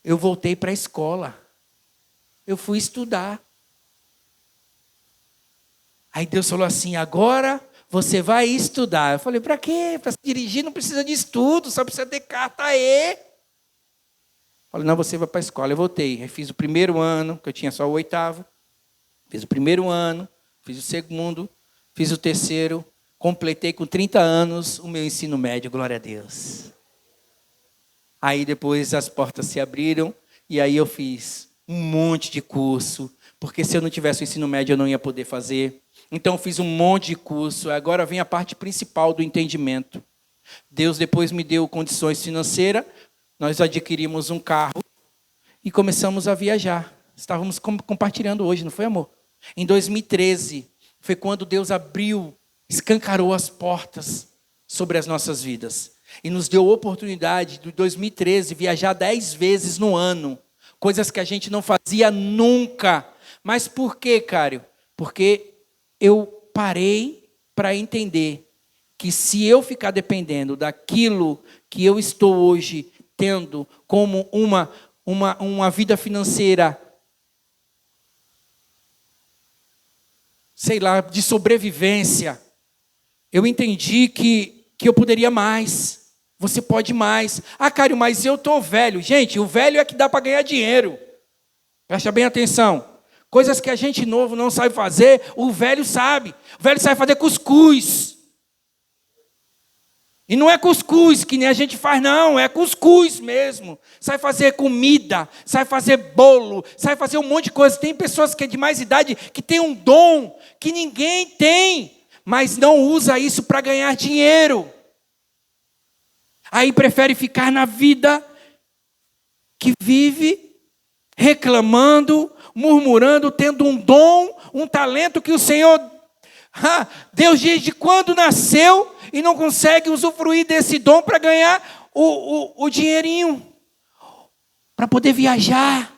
Eu voltei para a escola. Eu fui estudar. Aí Deus falou assim, agora você vai estudar. Eu falei, para quê? Para se dirigir não precisa de estudo, só precisa ter carta aí. Eu falei, não, você vai para a escola. Eu voltei. Aí fiz o primeiro ano, que eu tinha só o 8º. Fiz o primeiro ano, fiz o segundo, fiz o terceiro. Completei com 30 anos o meu ensino médio, glória a Deus. Aí depois as portas se abriram e aí eu fiz um monte de curso, porque se eu não tivesse o ensino médio eu não ia poder fazer. Então eu fiz um monte de curso. Agora vem a parte principal do entendimento. Deus depois me deu condições financeiras, nós adquirimos um carro e começamos a viajar. Estávamos compartilhando hoje, não foi, amor? Em 2013 foi quando Deus escancarou as portas sobre as nossas vidas. E nos deu a oportunidade, de 2013, viajar 10 vezes no ano. Coisas que a gente não fazia nunca. Mas por quê, Cário? Porque eu parei para entender que se eu ficar dependendo daquilo que eu estou hoje tendo como uma vida financeira, sei lá, de sobrevivência, eu entendi que eu poderia mais. Você pode mais. Ah, Cário, mas eu estou velho. Gente, o velho é que dá para ganhar dinheiro. Presta bem atenção. Coisas que a gente novo não sabe fazer, o velho sabe. O velho sabe fazer cuscuz. E não é cuscuz que nem a gente faz, não. É cuscuz mesmo. Sabe fazer comida, sabe fazer bolo, sabe fazer um monte de coisa. Tem pessoas que é de mais idade que tem um dom que ninguém tem, mas não usa isso para ganhar dinheiro. Aí prefere ficar na vida que vive reclamando, murmurando, tendo um dom, um talento que o Senhor Deus desde quando nasceu e não consegue usufruir desse dom para ganhar o dinheirinho, para poder viajar,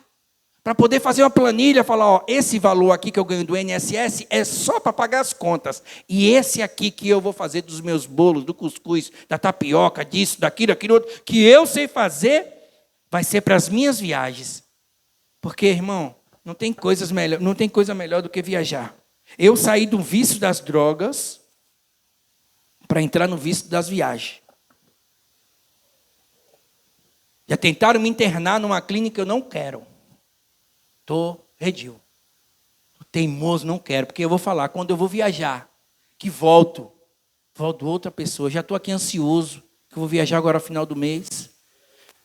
para poder fazer uma planilha, falar, ó, esse valor aqui que eu ganho do INSS é só para pagar as contas. E esse aqui que eu vou fazer dos meus bolos, do cuscuz, da tapioca, disso, daquilo, outro, que eu sei fazer, vai ser para as minhas viagens. Porque, irmão, não tem coisa melhor do que viajar. Eu saí do vício das drogas para entrar no vício das viagens. Já tentaram me internar numa clínica, eu não quero. Estou redil. Tô teimoso, não quero. Porque eu vou falar, quando eu vou viajar, que volto outra pessoa. Já estou aqui ansioso, que eu vou viajar agora no final do mês.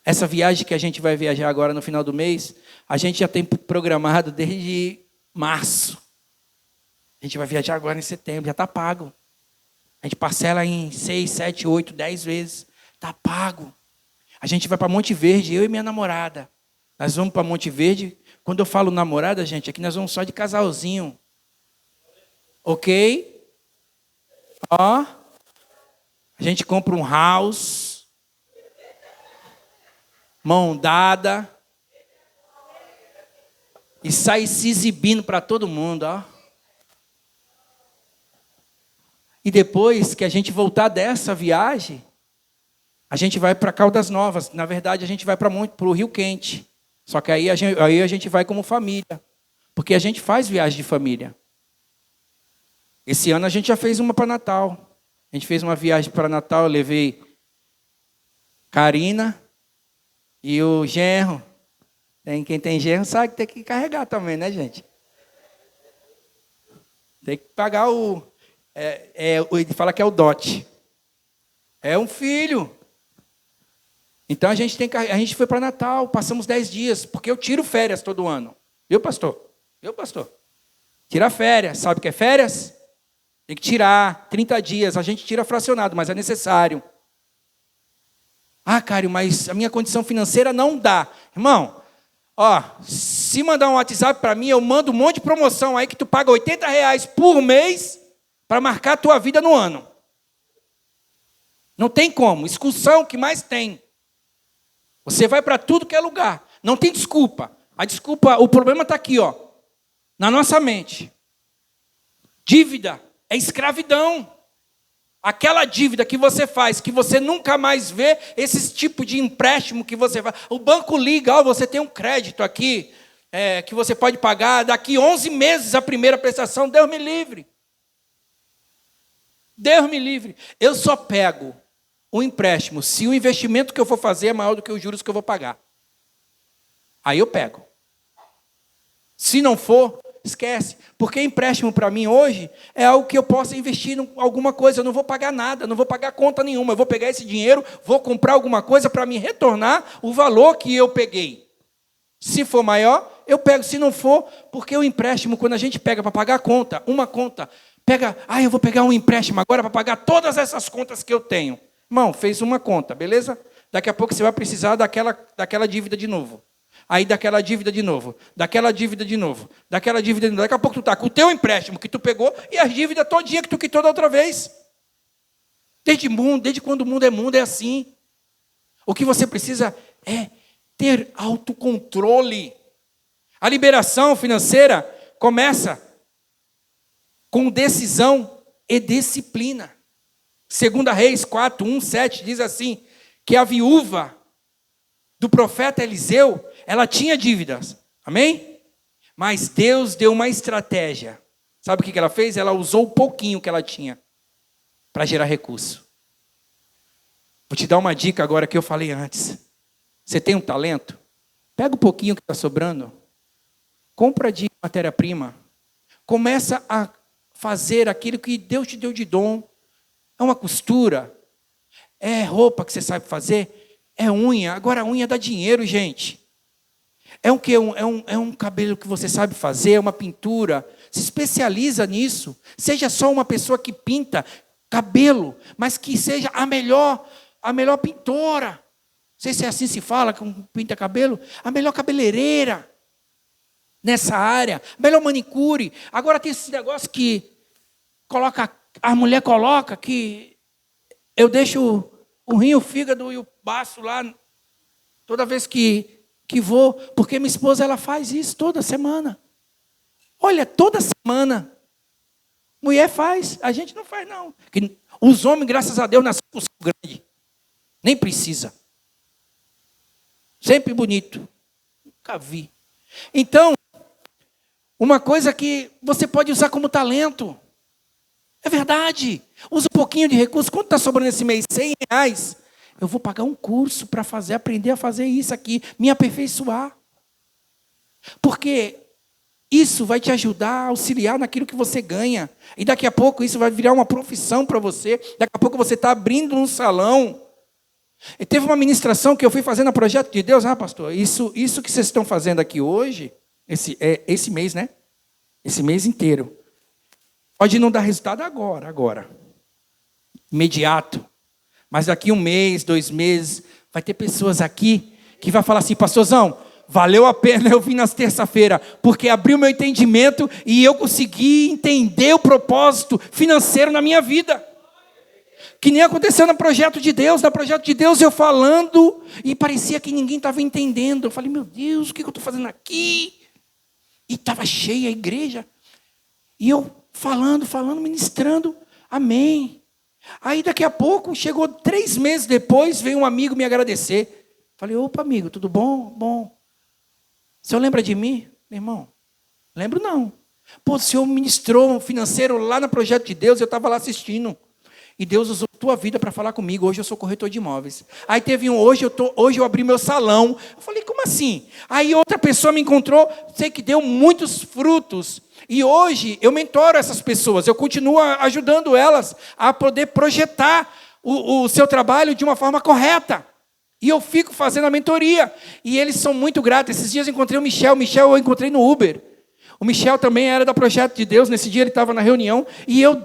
Essa viagem que a gente vai viajar agora no final do mês, a gente já tem programado desde março. A gente vai viajar agora em setembro, já está pago. A gente parcela em 6, 7, 8, 10 vezes. Está pago. A gente vai para Monte Verde, eu e minha namorada. Nós vamos para Monte Verde. Quando eu falo namorada, gente, aqui nós vamos só de casalzinho. Ok? Ó. A gente compra um house. Mão dada. E sai se exibindo para todo mundo, ó. E depois que a gente voltar dessa viagem, a gente vai para Caldas Novas. Na verdade, a gente vai para o Rio Quente. Só que aí a gente vai como família. Porque a gente faz viagem de família. Esse ano a gente já fez uma para Natal. A gente fez uma viagem para Natal, eu levei Karina e o genro. Quem tem genro sabe que tem que carregar também, né, gente? Tem que pagar ele fala que é o dote. É um filho. Então a gente foi para Natal, passamos 10 dias, porque eu tiro férias todo ano. Viu, pastor? Tira férias. Sabe o que é férias? Tem que tirar 30 dias. A gente tira fracionado, mas é necessário. Ah, Cário, mas a minha condição financeira não dá. Irmão, se mandar um WhatsApp para mim, eu mando um monte de promoção aí que tu paga R$ 80 por mês para marcar a tua vida no ano. Não tem como. Excursão que mais tem. Você vai para tudo que é lugar. Não tem desculpa. A desculpa, o problema está aqui, na nossa mente. Dívida é escravidão. Aquela dívida que você faz, que você nunca mais vê, esse tipo de empréstimo que você faz. O banco liga, você tem um crédito aqui, que você pode pagar daqui 11 meses a primeira prestação. Deus me livre. Deus me livre. Eu só pego o empréstimo se o investimento que eu for fazer é maior do que os juros que eu vou pagar. Aí eu pego. Se não for, esquece. Porque empréstimo para mim hoje é algo que eu possa investir em alguma coisa. Eu não vou pagar nada, não vou pagar conta nenhuma. Eu vou pegar esse dinheiro, vou comprar alguma coisa para me retornar o valor que eu peguei. Se for maior, eu pego. Se não for, porque o empréstimo, quando a gente pega para pagar a conta, uma conta, eu vou pegar um empréstimo agora para pagar todas essas contas que eu tenho. Irmão, fez uma conta, beleza? Daqui a pouco você vai precisar daquela dívida de novo. Aí daquela dívida de novo, daquela dívida de novo, daquela dívida de novo. Daqui a pouco tu está com o teu empréstimo que tu pegou e as dívidas todinha que tu quitou da outra vez. Desde quando o mundo é assim. O que você precisa é ter autocontrole. A liberação financeira começa com decisão e disciplina. 2 Reis 4, 1, 7 diz assim, que a viúva do profeta Eliseu, ela tinha dívidas, amém? Mas Deus deu uma estratégia. Sabe o que ela fez? Ela usou o pouquinho que ela tinha para gerar recurso. Vou te dar uma dica agora que eu falei antes. Você tem um talento? Pega o pouquinho que está sobrando, compra de matéria-prima, começa a fazer aquilo que Deus te deu de dom. É uma costura, é roupa que você sabe fazer, é unha. Agora a unha dá dinheiro, gente. É um quê? É um cabelo que você sabe fazer, é uma pintura. Se especializa nisso. Seja só uma pessoa que pinta cabelo, mas que seja a melhor pintora. Não sei se é assim se fala, que pinta cabelo. A melhor cabeleireira nessa área. A melhor manicure. Agora tem esse negócio que a mulher coloca que eu deixo o rim, o fígado e o baço lá toda vez que vou, porque minha esposa ela faz isso toda semana. Olha, toda semana. Mulher faz, a gente não faz não. Os homens, graças a Deus, nasceram com o saco grande. Nem precisa. Sempre bonito. Nunca vi. Então, uma coisa que você pode usar como talento. É verdade. Usa um pouquinho de recurso. Quanto está sobrando esse mês? R$100. Eu vou pagar um curso para aprender a fazer isso aqui, me aperfeiçoar. Porque isso vai te ajudar a auxiliar naquilo que você ganha. E daqui a pouco isso vai virar uma profissão para você. Daqui a pouco você está abrindo um salão. E teve uma ministração que eu fui fazer no Projeto de Deus. Pastor, isso que vocês estão fazendo aqui hoje, esse mês, né? Esse mês inteiro. Pode não dar resultado agora. Imediato. Mas daqui 1 mês, 2 meses, vai ter pessoas aqui que vai falar assim, pastorzão, valeu a pena eu vim na terça-feira, porque abriu meu entendimento e eu consegui entender o propósito financeiro na minha vida. Que nem aconteceu no Projeto de Deus. No Projeto de Deus eu falando e parecia que ninguém estava entendendo. Eu falei, meu Deus, o que eu estou fazendo aqui? E estava cheia a igreja. E eu falando, ministrando, amém. Aí daqui a pouco, chegou 3 meses depois, veio um amigo me agradecer. Falei, opa amigo, tudo bom? Bom. O senhor lembra de mim? Meu irmão, lembro não. Pô, o senhor ministrou um financeiro lá no Projeto de Deus, eu estava lá assistindo. E Deus usou a tua vida para falar comigo. Hoje eu sou corretor de imóveis. Aí teve hoje eu abri meu salão. Eu falei, como assim? Aí outra pessoa me encontrou, sei que deu muitos frutos. E hoje eu mentoro essas pessoas. Eu continuo ajudando elas a poder projetar o seu trabalho de uma forma correta. E eu fico fazendo a mentoria. E eles são muito gratos. Esses dias eu encontrei o Michel. Eu encontrei no Uber. O Michel também era da Projeto de Deus. Nesse dia ele estava na reunião. E eu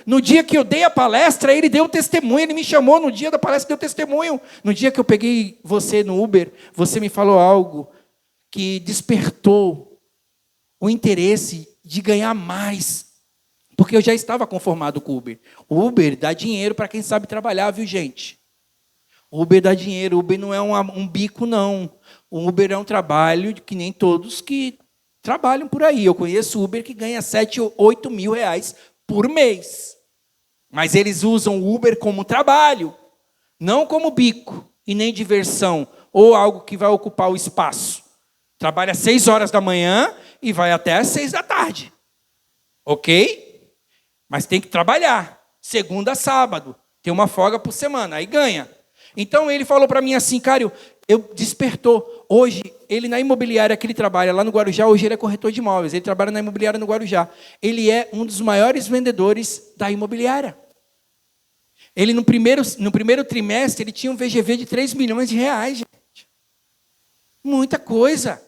no dia que eu dei a palestra, ele deu testemunho. Ele me chamou no dia da palestra, deu testemunho. No dia que eu peguei você no Uber, você me falou algo que despertou o interesse de ganhar mais. Porque eu já estava conformado com o Uber. O Uber dá dinheiro para quem sabe trabalhar, viu, gente? O Uber dá dinheiro. O Uber não é um bico, não. O Uber é um trabalho que nem todos que trabalham por aí. Eu conheço Uber que ganha 7 ou 8 mil reais por mês. Mas eles usam o Uber como trabalho, não como bico e nem diversão, ou algo que vai ocupar o espaço. Trabalha 6 horas da manhã e vai até às 6 da tarde. Ok? Mas tem que trabalhar. Segunda a sábado. Tem uma folga por semana. Aí ganha. Então ele falou para mim assim, Cário, despertou. Hoje, ele na imobiliária que ele trabalha lá no Guarujá, hoje ele é corretor de imóveis. Ele trabalha na imobiliária no Guarujá. Ele é um dos maiores vendedores da imobiliária. Ele no primeiro trimestre, ele tinha um VGV de 3 milhões de reais, gente. Muita coisa.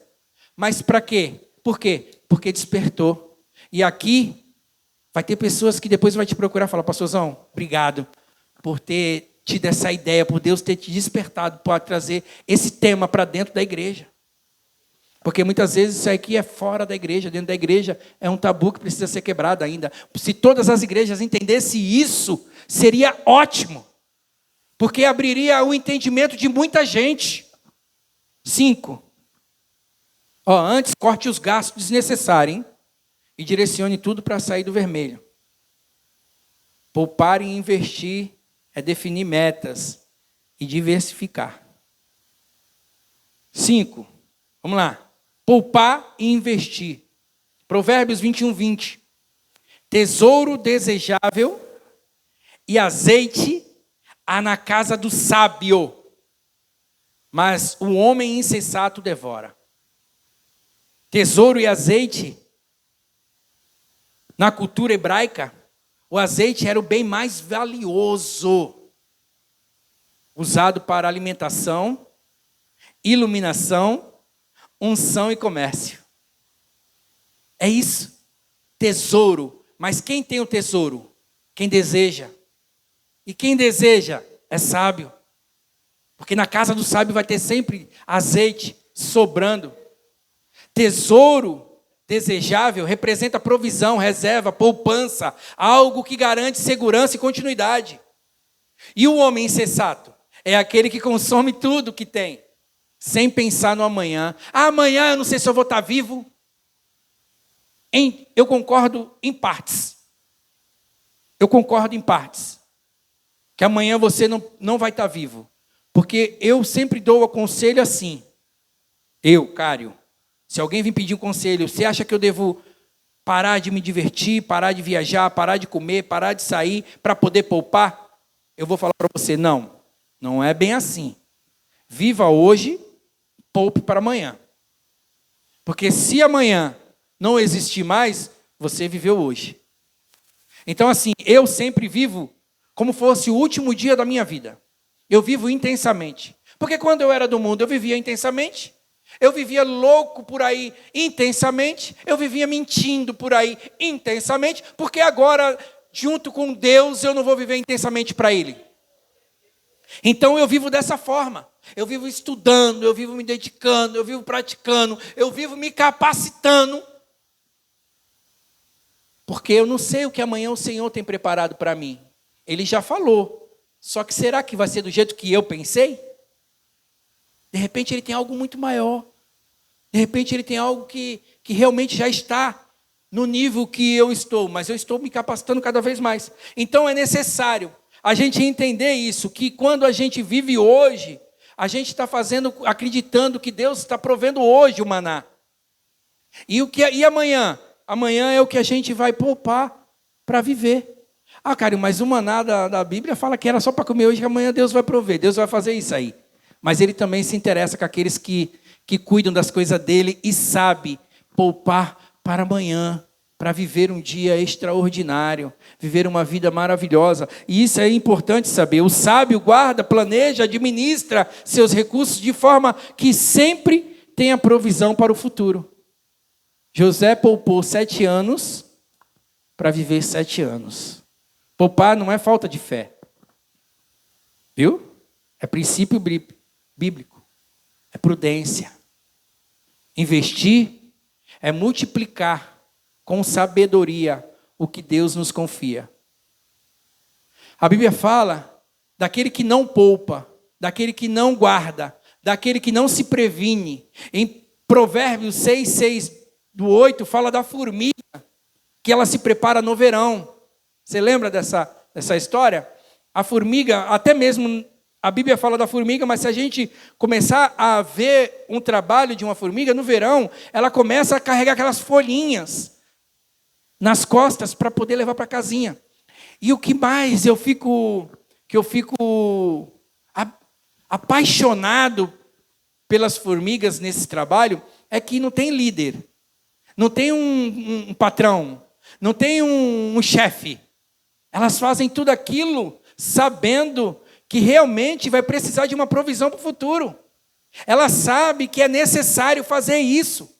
Mas para quê? Por quê? Porque despertou. E aqui vai ter pessoas que depois vai te procurar e falar, pastorzão, obrigado por ter tido essa ideia, por Deus ter te despertado para trazer esse tema para dentro da igreja. Porque muitas vezes isso aqui é fora da igreja, dentro da igreja é um tabu que precisa ser quebrado ainda. Se todas as igrejas entendessem isso, seria ótimo. Porque abriria o entendimento de muita gente. 5. Antes, corte os gastos desnecessários, hein? E direcione tudo para sair do vermelho. Poupar e investir é definir metas e diversificar. 5. Vamos lá. Poupar e investir. Provérbios 21:20. Tesouro desejável e azeite há na casa do sábio, mas o homem insensato devora. Tesouro e azeite, na cultura hebraica, o azeite era o bem mais valioso, usado para alimentação, iluminação, unção e comércio. É isso. Tesouro. Mas quem tem o tesouro? Quem deseja. E quem deseja é sábio. Porque na casa do sábio vai ter sempre azeite sobrando. Tesouro desejável representa provisão, reserva, poupança, algo que garante segurança e continuidade. E o homem insensato é aquele que consome tudo que tem, sem pensar no amanhã. Amanhã eu não sei se eu vou estar vivo. Eu concordo em partes. Eu concordo em partes. Que amanhã você não vai estar vivo. Porque eu sempre dou o conselho assim. Cário, se alguém vir pedir um conselho, você acha que eu devo parar de me divertir, parar de viajar, parar de comer, parar de sair para poder poupar? Eu vou falar para você, não é bem assim. Viva hoje, poupe para amanhã. Porque se amanhã não existir mais, você viveu hoje. Então assim, eu sempre vivo como fosse o último dia da minha vida. Eu vivo intensamente. Porque quando eu era do mundo, eu vivia intensamente. Eu vivia louco por aí intensamente. Eu vivia mentindo por aí intensamente. Porque agora, junto com Deus, eu não vou viver intensamente para Ele. Então eu vivo dessa forma. Eu vivo estudando, eu vivo me dedicando, eu vivo praticando, eu vivo me capacitando. Porque eu não sei o que amanhã o Senhor tem preparado para mim. Ele já falou. Só que será que vai ser do jeito que eu pensei? De repente ele tem algo muito maior. De repente ele tem algo que realmente já está no nível que eu estou. Mas eu estou me capacitando cada vez mais. Então é necessário a gente entender isso. Que quando a gente vive hoje, a gente está acreditando que Deus está provendo hoje o maná. E amanhã? Amanhã é o que a gente vai poupar para viver. Cário, mas o maná da Bíblia fala que era só para comer hoje, que amanhã Deus vai prover, Deus vai fazer isso aí. Mas Ele também se interessa com aqueles que cuidam das coisas dEle e sabe poupar para amanhã, para viver um dia extraordinário, viver uma vida maravilhosa. E isso é importante saber. O sábio guarda, planeja, administra seus recursos de forma que sempre tenha provisão para o futuro. José poupou 7 anos para viver 7 anos. Poupar não é falta de fé. Viu? É princípio bíblico. É prudência. Investir é multiplicar com sabedoria o que Deus nos confia. A Bíblia fala daquele que não poupa, daquele que não guarda, daquele que não se previne. Em Provérbios 6:6-8 fala da formiga, que ela se prepara no verão. Você lembra dessa história? A formiga, até mesmo a Bíblia fala da formiga, mas se a gente começar a ver um trabalho de uma formiga, no verão, ela começa a carregar aquelas folhinhas nas costas para poder levar para a casinha. E o que mais eu fico apaixonado pelas formigas nesse trabalho é que não tem líder, não tem um patrão, não tem um chefe. Elas fazem tudo aquilo sabendo que realmente vai precisar de uma provisão para o futuro. Ela sabe que é necessário fazer isso.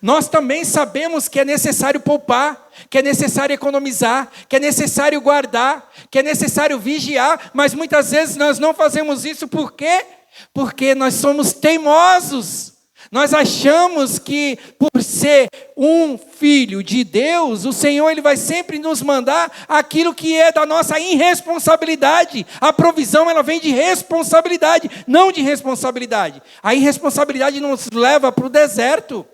Nós também sabemos que é necessário poupar, que é necessário economizar, que é necessário guardar, que é necessário vigiar, mas muitas vezes nós não fazemos isso. Por quê? Porque nós somos teimosos. Nós achamos que por ser um filho de Deus, o Senhor ele vai sempre nos mandar aquilo que é da nossa irresponsabilidade. A provisão ela vem de responsabilidade, não de responsabilidade. A irresponsabilidade nos leva para o deserto.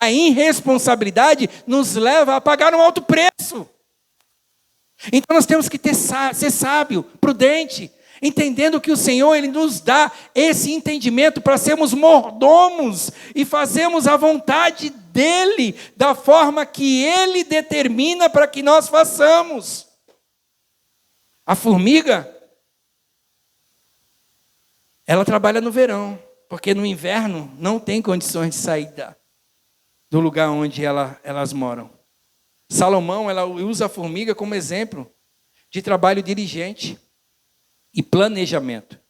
A irresponsabilidade nos leva a pagar um alto preço. Então nós temos que ser sábio, prudente, entendendo que o Senhor ele nos dá esse entendimento para sermos mordomos e fazermos a vontade dEle, da forma que Ele determina para que nós façamos. A formiga, ela trabalha no verão, porque no inverno não tem condições de sair do lugar onde elas moram. Salomão ela usa a formiga como exemplo de trabalho diligente e planejamento.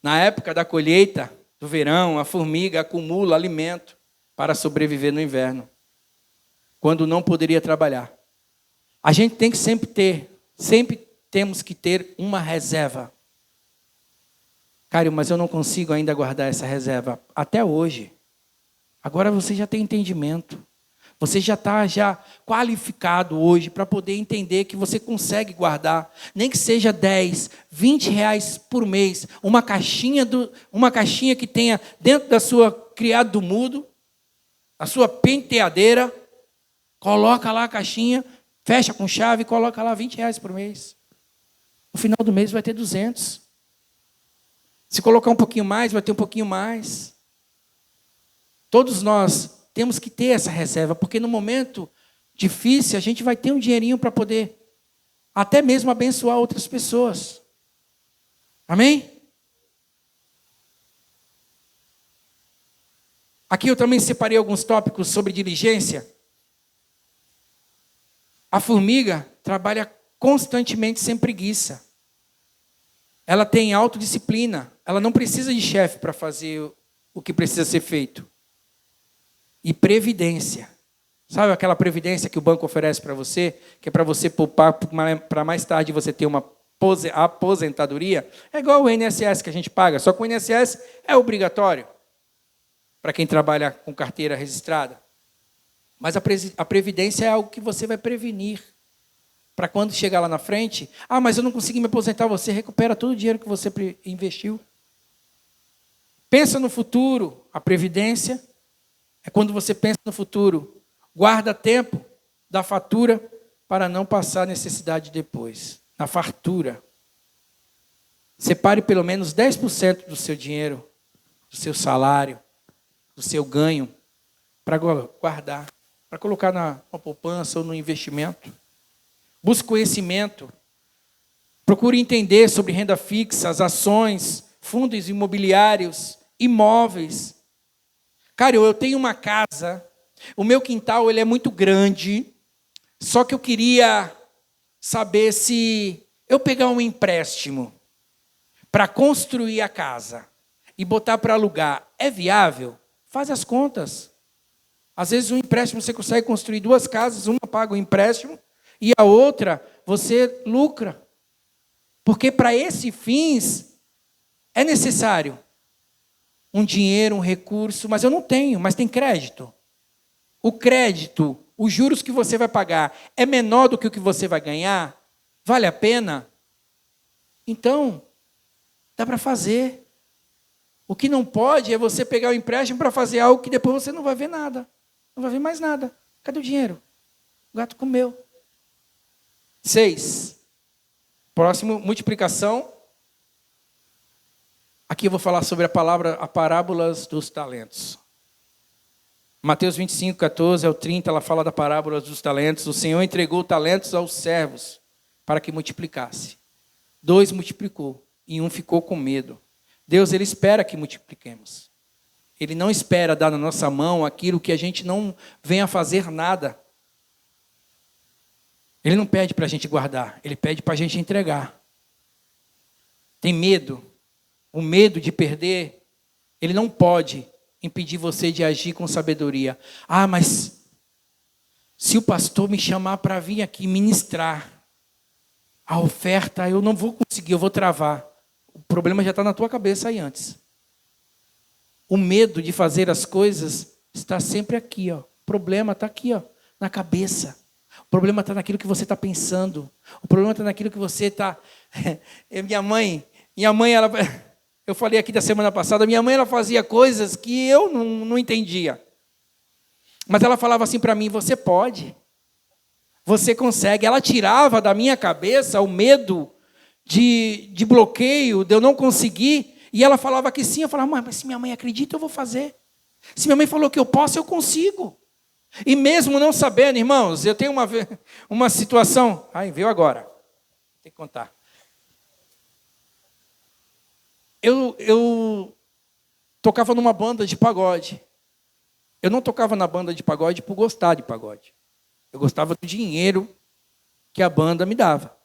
Na época da colheita do verão, a formiga acumula alimento para sobreviver no inverno, quando não poderia trabalhar. A gente tem que sempre temos que ter uma reserva. Cara, mas eu não consigo ainda guardar essa reserva até hoje. Agora você já tem entendimento. Você já está qualificado hoje para poder entender que você consegue guardar, nem que seja 10, 20 reais por mês, uma caixinha que tenha dentro da sua criado do mudo, a sua penteadeira, coloca lá a caixinha, fecha com chave e coloca lá 20 reais por mês. No final do mês vai ter 200. Se colocar um pouquinho mais, vai ter um pouquinho mais. Todos nós temos que ter essa reserva, porque no momento difícil a gente vai ter um dinheirinho para poder até mesmo abençoar outras pessoas. Amém? Aqui eu também separei alguns tópicos sobre diligência. A formiga trabalha constantemente sem preguiça. Ela tem autodisciplina. Ela não precisa de chefe para fazer o que precisa ser feito. E previdência. Sabe aquela previdência que o banco oferece para você? Que é para você poupar para mais tarde você ter uma aposentadoria? É igual o INSS que a gente paga, só que o INSS é obrigatório para quem trabalha com carteira registrada. Mas a previdência é algo que você vai prevenir. Para quando chegar lá na frente, mas eu não consegui me aposentar, você recupera todo o dinheiro que você investiu. Pensa no futuro, a previdência é quando você pensa no futuro. Guarda tempo da fatura para não passar necessidade depois. Na fartura. Separe pelo menos 10% do seu dinheiro, do seu salário, do seu ganho, para guardar, para colocar na poupança ou no investimento. Busque conhecimento. Procure entender sobre renda fixa, as ações, fundos imobiliários, imóveis. Cara, eu tenho uma casa, o meu quintal ele é muito grande, só que eu queria saber se eu pegar um empréstimo para construir a casa e botar para alugar, é viável? Faz as contas. Às vezes, um empréstimo você consegue construir 2 casas, uma paga o empréstimo e a outra você lucra. Porque para esses fins é necessário um dinheiro, um recurso, mas eu não tenho, mas tem crédito. O crédito, os juros que você vai pagar é menor do que o que você vai ganhar? Vale a pena? Então, dá para fazer. O que não pode é você pegar o empréstimo para fazer algo que depois você não vai ver nada. Não vai ver mais nada. Cadê o dinheiro? O gato comeu. 6. Próximo, multiplicação. Aqui eu vou falar sobre a parábolas dos talentos. Mateus 25, 14 ao 30, ela fala da parábola dos talentos. O Senhor entregou talentos aos servos para que multiplicasse. 2 multiplicou e 1 ficou com medo. Deus, Ele espera que multipliquemos. Ele não espera dar na nossa mão aquilo que a gente não venha fazer nada. Ele não pede para a gente guardar, Ele pede para a gente entregar. Tem medo? O medo de perder, ele não pode impedir você de agir com sabedoria. Ah, mas se o pastor me chamar para vir aqui ministrar a oferta, eu não vou conseguir, eu vou travar. O problema já está na tua cabeça aí antes. O medo de fazer as coisas está sempre aqui, ó. O problema está aqui, ó, na cabeça. O problema está naquilo que você está pensando. O problema está naquilo que você está... Minha mãe, ela... Eu falei aqui da semana passada, minha mãe ela fazia coisas que eu não entendia. Mas ela falava assim para mim, você pode. Você consegue. Ela tirava da minha cabeça o medo de bloqueio, de eu não conseguir. E ela falava que sim. Eu falava, mas se minha mãe acredita, eu vou fazer. Se minha mãe falou que eu posso, eu consigo. E mesmo não sabendo, irmãos, eu tenho uma situação... Ai, veio agora. Tem que contar. Eu tocava numa banda de pagode. Eu não tocava na banda de pagode por gostar de pagode. Eu gostava do dinheiro que a banda me dava.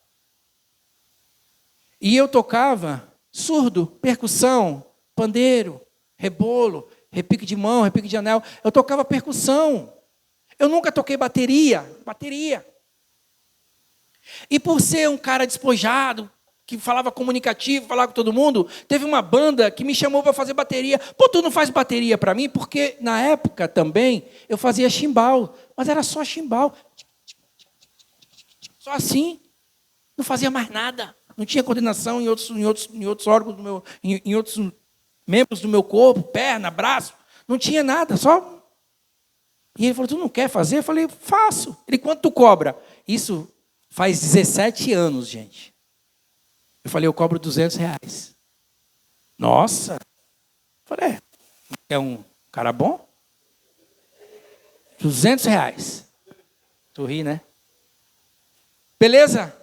E eu tocava surdo, percussão, pandeiro, rebolo, repique de mão, repique de anel. Eu tocava percussão. Eu nunca toquei bateria. E por ser um cara despojado, que falava comunicativo, falava com todo mundo, teve uma banda que me chamou para fazer bateria. Pô, tu não faz bateria para mim? Porque na época também eu fazia chimbal, mas era só chimbal. Só assim. Não fazia mais nada. Não tinha coordenação em outros órgãos em outros membros do meu corpo, perna, braço. Não tinha nada, só. E ele falou, tu não quer fazer? Eu falei, faço. Ele, quanto tu cobra? Isso faz 17 anos, gente. Eu falei, eu cobro R$200. Nossa. Eu falei, é um cara bom? R$200. Tu ri, né? Beleza?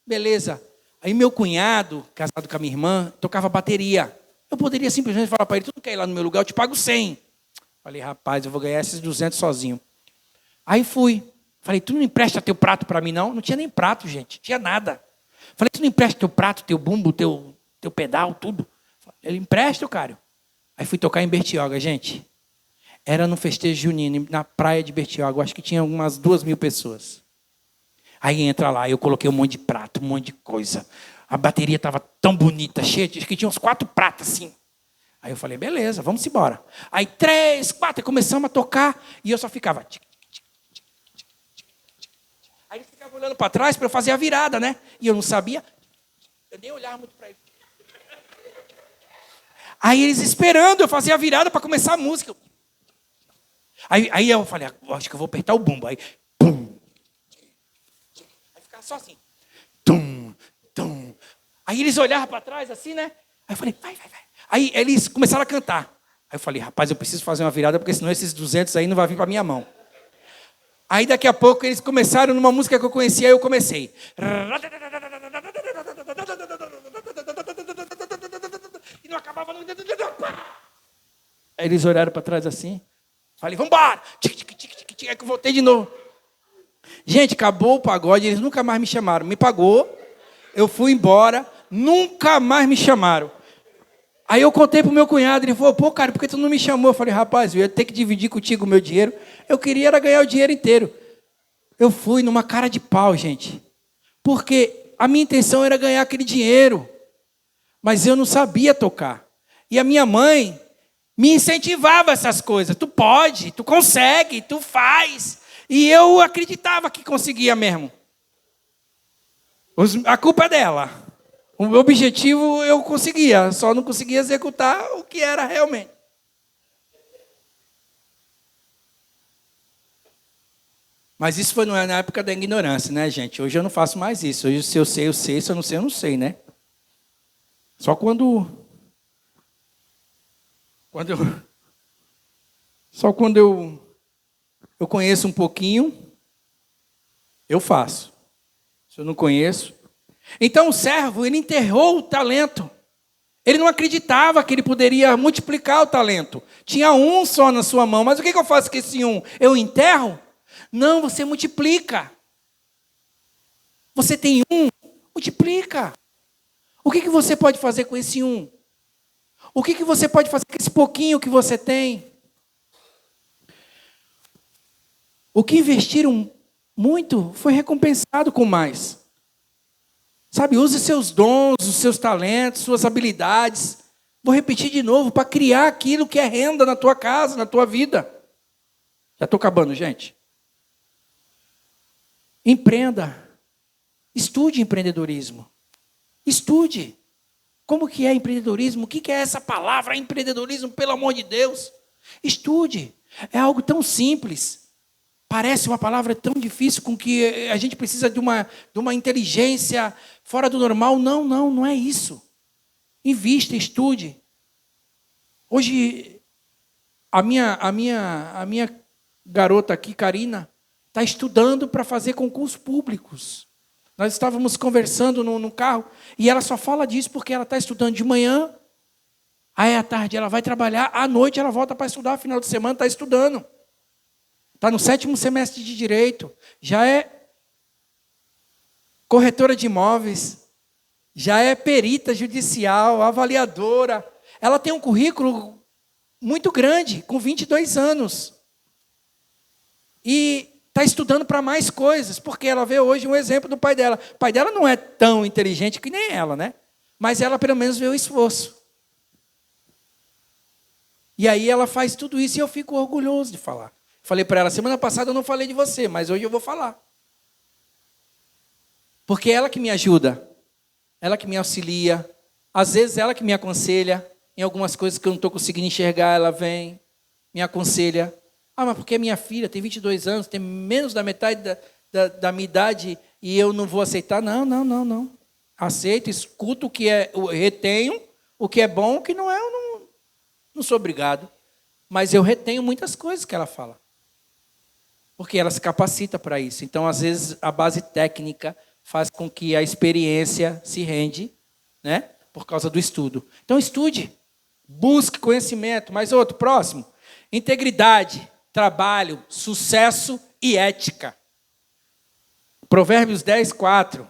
Beleza. Aí meu cunhado, casado com a minha irmã, tocava bateria. Eu poderia simplesmente falar para ele, tu não quer ir lá no meu lugar? Eu te pago 100. Falei, rapaz, eu vou ganhar esses 200 sozinho. Aí fui. Falei, tu não empresta teu prato para mim, não? Não tinha nem prato, gente. Não tinha nada. Falei, tu não empresta teu prato, teu bumbo, teu pedal, tudo? Ele empresta, cara. Aí fui tocar em Bertioga, gente. Era no festejo junino, na praia de Bertioga. Acho que tinha umas 2.000 pessoas. Aí entra lá, eu coloquei um monte de prato, um monte de coisa. A bateria estava tão bonita, cheia, acho que tinha uns 4 pratos assim. Aí eu falei, beleza, vamos embora. Aí 3, 4, começamos a tocar e eu só ficava... Aí eles ficavam olhando para trás para eu fazer a virada, né? E eu não sabia. Eu nem olhava muito para eles. Aí eles esperando eu fazer a virada para começar a música. Aí eu falei, acho que eu vou apertar o bumbo. Aí, pum. Aí ficava só assim. Tum, tum. Aí eles olhavam para trás assim, né? Aí eu falei, vai. Aí eles começaram a cantar. Aí eu falei, rapaz, eu preciso fazer uma virada, porque senão esses 200 aí não vão vir para minha mão. Aí daqui a pouco eles começaram numa música que eu conhecia, aí eu comecei. E não acabava. Aí eles olharam para trás assim. Falei, vamos embora. Aí que eu voltei de novo. Gente, acabou o pagode, eles nunca mais me chamaram. Me pagou, eu fui embora, nunca mais me chamaram. Aí eu contei pro meu cunhado, ele falou, pô, cara, por que tu não me chamou? Eu falei, rapaz, eu ia ter que dividir contigo o meu dinheiro. Eu queria era ganhar o dinheiro inteiro. Eu fui numa cara de pau, gente. Porque a minha intenção era ganhar aquele dinheiro. Mas eu não sabia tocar. E a minha mãe me incentivava essas coisas. Tu pode, tu consegue, tu faz. E eu acreditava que conseguia mesmo. A culpa é dela. O meu objetivo eu conseguia, só não conseguia executar o que era realmente. Mas isso foi na época da ignorância, né, gente? Hoje eu não faço mais isso. Hoje se eu sei, eu sei. Se eu não sei, eu não sei, né? Só quando eu conheço um pouquinho, eu faço. Se eu não conheço. Então o servo, ele enterrou o talento. Ele não acreditava que ele poderia multiplicar o talento. Tinha um só na sua mão. Mas o que eu faço com esse um? Eu enterro? Não, você multiplica. Você tem um, multiplica. O que você pode fazer com esse um? O que você pode fazer com esse pouquinho que você tem? O que investiram muito foi recompensado com mais. Sabe, use seus dons, os seus talentos, suas habilidades. Vou repetir de novo, para criar aquilo que é renda na tua casa, na tua vida. Já estou acabando, gente. Empreenda. Estude empreendedorismo. Estude. Como que é empreendedorismo? O que é essa palavra empreendedorismo, pelo amor de Deus? Estude. É algo tão simples. Parece uma palavra tão difícil com que a gente precisa de uma inteligência fora do normal. Não é isso. Invista, estude. Hoje, a minha garota aqui, Karina, está estudando para fazer concursos públicos. Nós estávamos conversando no carro e ela só fala disso porque ela está estudando de manhã, aí à tarde ela vai trabalhar, à noite ela volta para estudar, final de semana está estudando. Está no 7º semestre de Direito, já é corretora de imóveis, já é perita judicial, avaliadora. Ela tem um currículo muito grande, com 22 anos. E está estudando para mais coisas, porque ela vê hoje um exemplo do pai dela. O pai dela não é tão inteligente que nem ela, né? Mas ela pelo menos vê o esforço. E aí ela faz tudo isso e eu fico orgulhoso de falar. Falei para ela, semana passada eu não falei de você, mas hoje eu vou falar. Porque é ela que me ajuda, ela que me auxilia, às vezes ela que me aconselha, em algumas coisas que eu não estou conseguindo enxergar, ela vem, me aconselha. Ah, mas porque minha filha tem 22 anos, tem menos da metade da minha idade e eu não vou aceitar? Não. Aceito, escuto o que é, retenho, o que é bom, o que não é, eu não sou obrigado. Mas eu retenho muitas coisas que ela fala. Porque ela se capacita para isso. Então, às vezes, a base técnica faz com que a experiência se rende, né? Por causa do estudo. Então, estude. Busque conhecimento. Mais outro, próximo. Integridade, trabalho, sucesso e ética. Provérbios 10, 4.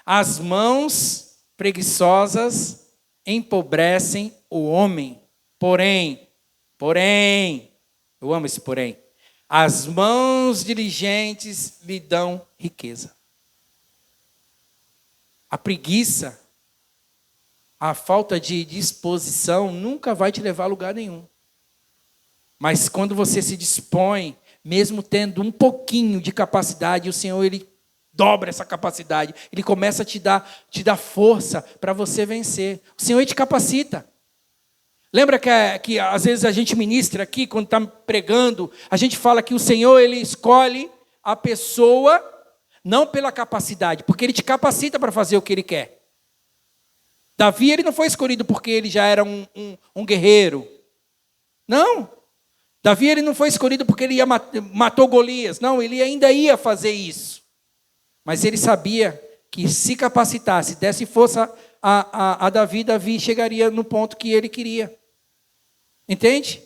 As mãos preguiçosas empobrecem o homem. Porém, eu amo esse porém. As mãos diligentes lhe dão riqueza. A preguiça, a falta de disposição nunca vai te levar a lugar nenhum. Mas quando você se dispõe, mesmo tendo um pouquinho de capacidade, o Senhor, Ele dobra essa capacidade. Ele começa a te dar força para você vencer. O Senhor, Ele te capacita. Lembra que às vezes a gente ministra aqui, quando está pregando, a gente fala que o Senhor, Ele escolhe a pessoa, não pela capacidade, porque Ele te capacita para fazer o que Ele quer. Davi, ele não foi escolhido porque ele já era um guerreiro. Não. Davi, ele não foi escolhido porque ele matou Golias. Não, ele ainda ia fazer isso. Mas ele sabia que se capacitasse, desse força a Davi, Davi chegaria no ponto que ele queria. Entende?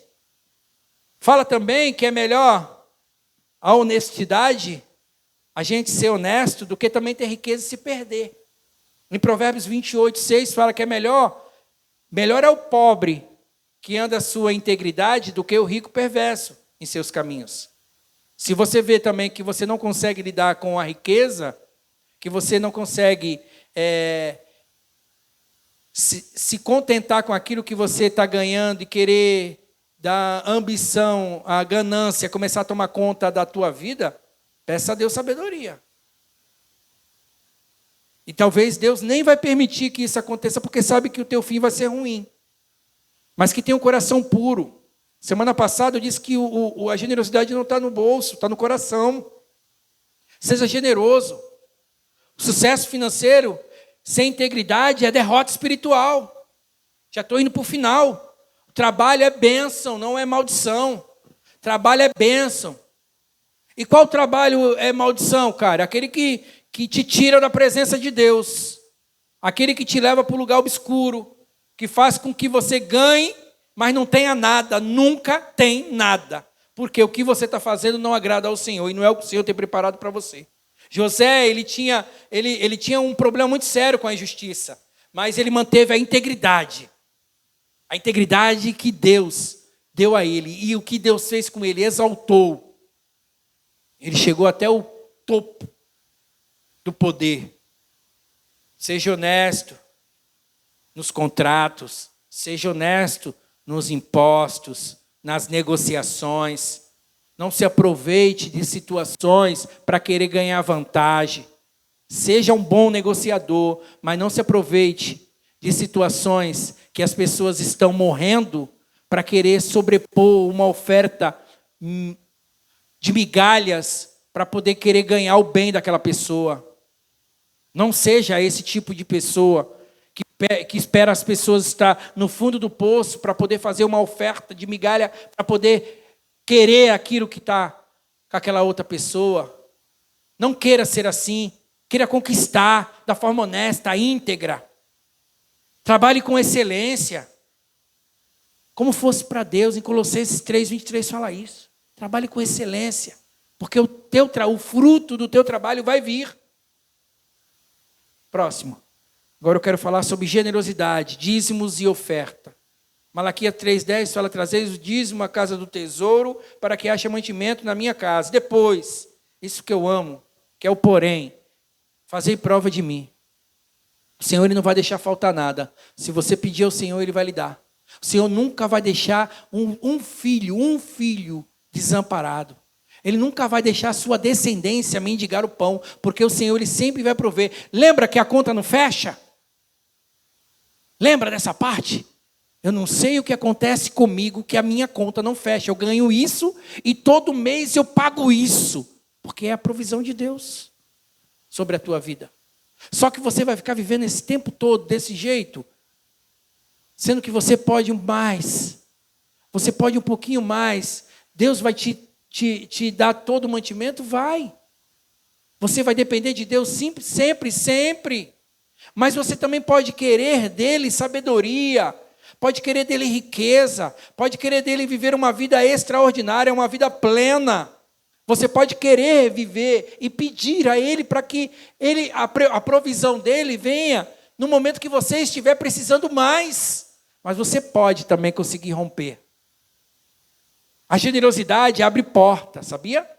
Fala também que é melhor a honestidade, a gente ser honesto, do que também ter riqueza e se perder. Em Provérbios 28, 6 fala que é melhor Melhor é o pobre que anda a sua integridade do que o rico perverso em seus caminhos. Se você vê também que você não consegue lidar com a riqueza, que você não consegue se contentar com aquilo que você está ganhando e querer da ambição, a ganância, começar a tomar conta da tua vida, peça a Deus sabedoria. E talvez Deus nem vai permitir que isso aconteça, porque sabe que o teu fim vai ser ruim. Mas que tenha um coração puro. Semana passada eu disse que a generosidade não está no bolso, está no coração. Seja generoso. O sucesso financeiro sem integridade é derrota espiritual. Já estou indo para o final. Trabalho é bênção, não é maldição. Trabalho é bênção. E qual trabalho é maldição, cara? Aquele que te tira da presença de Deus. Aquele que te leva para o lugar obscuro. Que faz com que você ganhe, mas não tenha nada. Nunca tem nada. Porque o que você está fazendo não agrada ao Senhor. E não é o que o Senhor tem preparado para você. José, ele tinha um problema muito sério com a injustiça. Mas ele manteve a integridade. A integridade que Deus deu a ele. E o que Deus fez com ele, exaltou. Ele chegou até o topo do poder. Seja honesto nos contratos. Seja honesto nos impostos, nas negociações. Não se aproveite de situações para querer ganhar vantagem. Seja um bom negociador, mas não se aproveite de situações que as pessoas estão morrendo para querer sobrepor uma oferta de migalhas para poder querer ganhar o bem daquela pessoa. Não seja esse tipo de pessoa que espera as pessoas estar no fundo do poço para poder fazer uma oferta de migalha, para poder querer aquilo que está com aquela outra pessoa. Não queira ser assim. Queira conquistar da forma honesta, íntegra. Trabalhe com excelência. Como fosse para Deus. Em Colossenses 3:23 fala isso. Trabalhe com excelência. Porque o fruto do teu trabalho vai vir. Próximo. Agora eu quero falar sobre generosidade, dízimos e oferta. Malaquias 3:10 fala: trazeis o dízimo à casa do tesouro, para que haja mantimento na minha casa. Depois, isso que eu amo, que é o porém, fazei prova de mim. O Senhor, Ele não vai deixar faltar nada. Se você pedir ao Senhor, Ele vai lhe dar. O Senhor nunca vai deixar um filho desamparado. Ele nunca vai deixar a sua descendência mendigar o pão, porque o Senhor, Ele sempre vai prover. Lembra que a conta não fecha? Lembra dessa parte? Eu não sei o que acontece comigo, que a minha conta não fecha. Eu ganho isso e todo mês eu pago isso. Porque é a provisão de Deus sobre a tua vida. Só que você vai ficar vivendo esse tempo todo desse jeito, sendo que você pode mais. Você pode um pouquinho mais. Deus vai te dar todo o mantimento? Vai. Você vai depender de Deus sempre. Mas você também pode querer dele sabedoria, pode querer dele riqueza, pode querer dele viver uma vida extraordinária, uma vida plena. Você pode querer viver e pedir a ele para que a provisão dele venha no momento que você estiver precisando mais. Mas você pode também conseguir romper. A generosidade abre porta, sabia?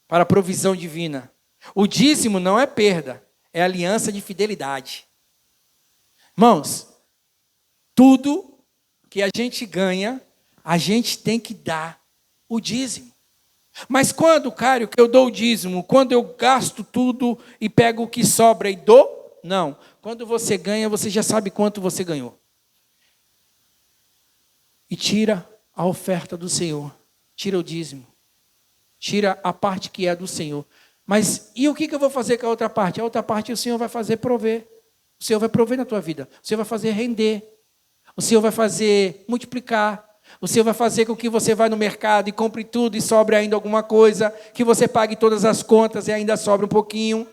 Para a provisão divina. O dízimo não é perda, é aliança de fidelidade. Irmãos, tudo que a gente ganha, a gente tem que dar o dízimo. Mas quando, Cário, que eu dou o dízimo? Quando eu gasto tudo e pego o que sobra e dou? Não. Quando você ganha, você já sabe quanto você ganhou. E tira a oferta do Senhor. Tira o dízimo. Tira a parte que é do Senhor. Mas e o que eu vou fazer com a outra parte? A outra parte o Senhor vai fazer prover. O Senhor vai prover na tua vida. O Senhor vai fazer render. O Senhor vai fazer multiplicar. O Senhor vai fazer com que você vá no mercado e compre tudo e sobre ainda alguma coisa, que você pague todas as contas e ainda sobra um pouquinho.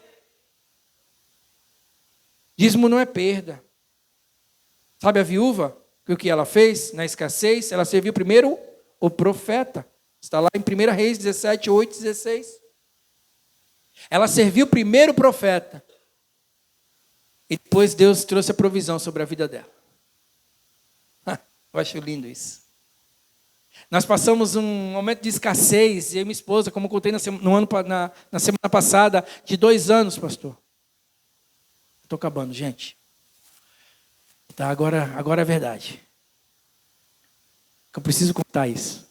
Dízimo não é perda. Sabe a viúva? O que ela fez na escassez? Ela serviu primeiro o profeta. Está lá em 1 Reis 17, 8, 16. Ela serviu primeiro o profeta. E depois Deus trouxe a provisão sobre a vida dela. Eu acho lindo isso. Nós passamos um momento de escassez, eu e minha esposa, como eu contei na semana passada, de 2 anos, pastor. Estou acabando, gente. Tá, agora é verdade. Eu preciso contar isso.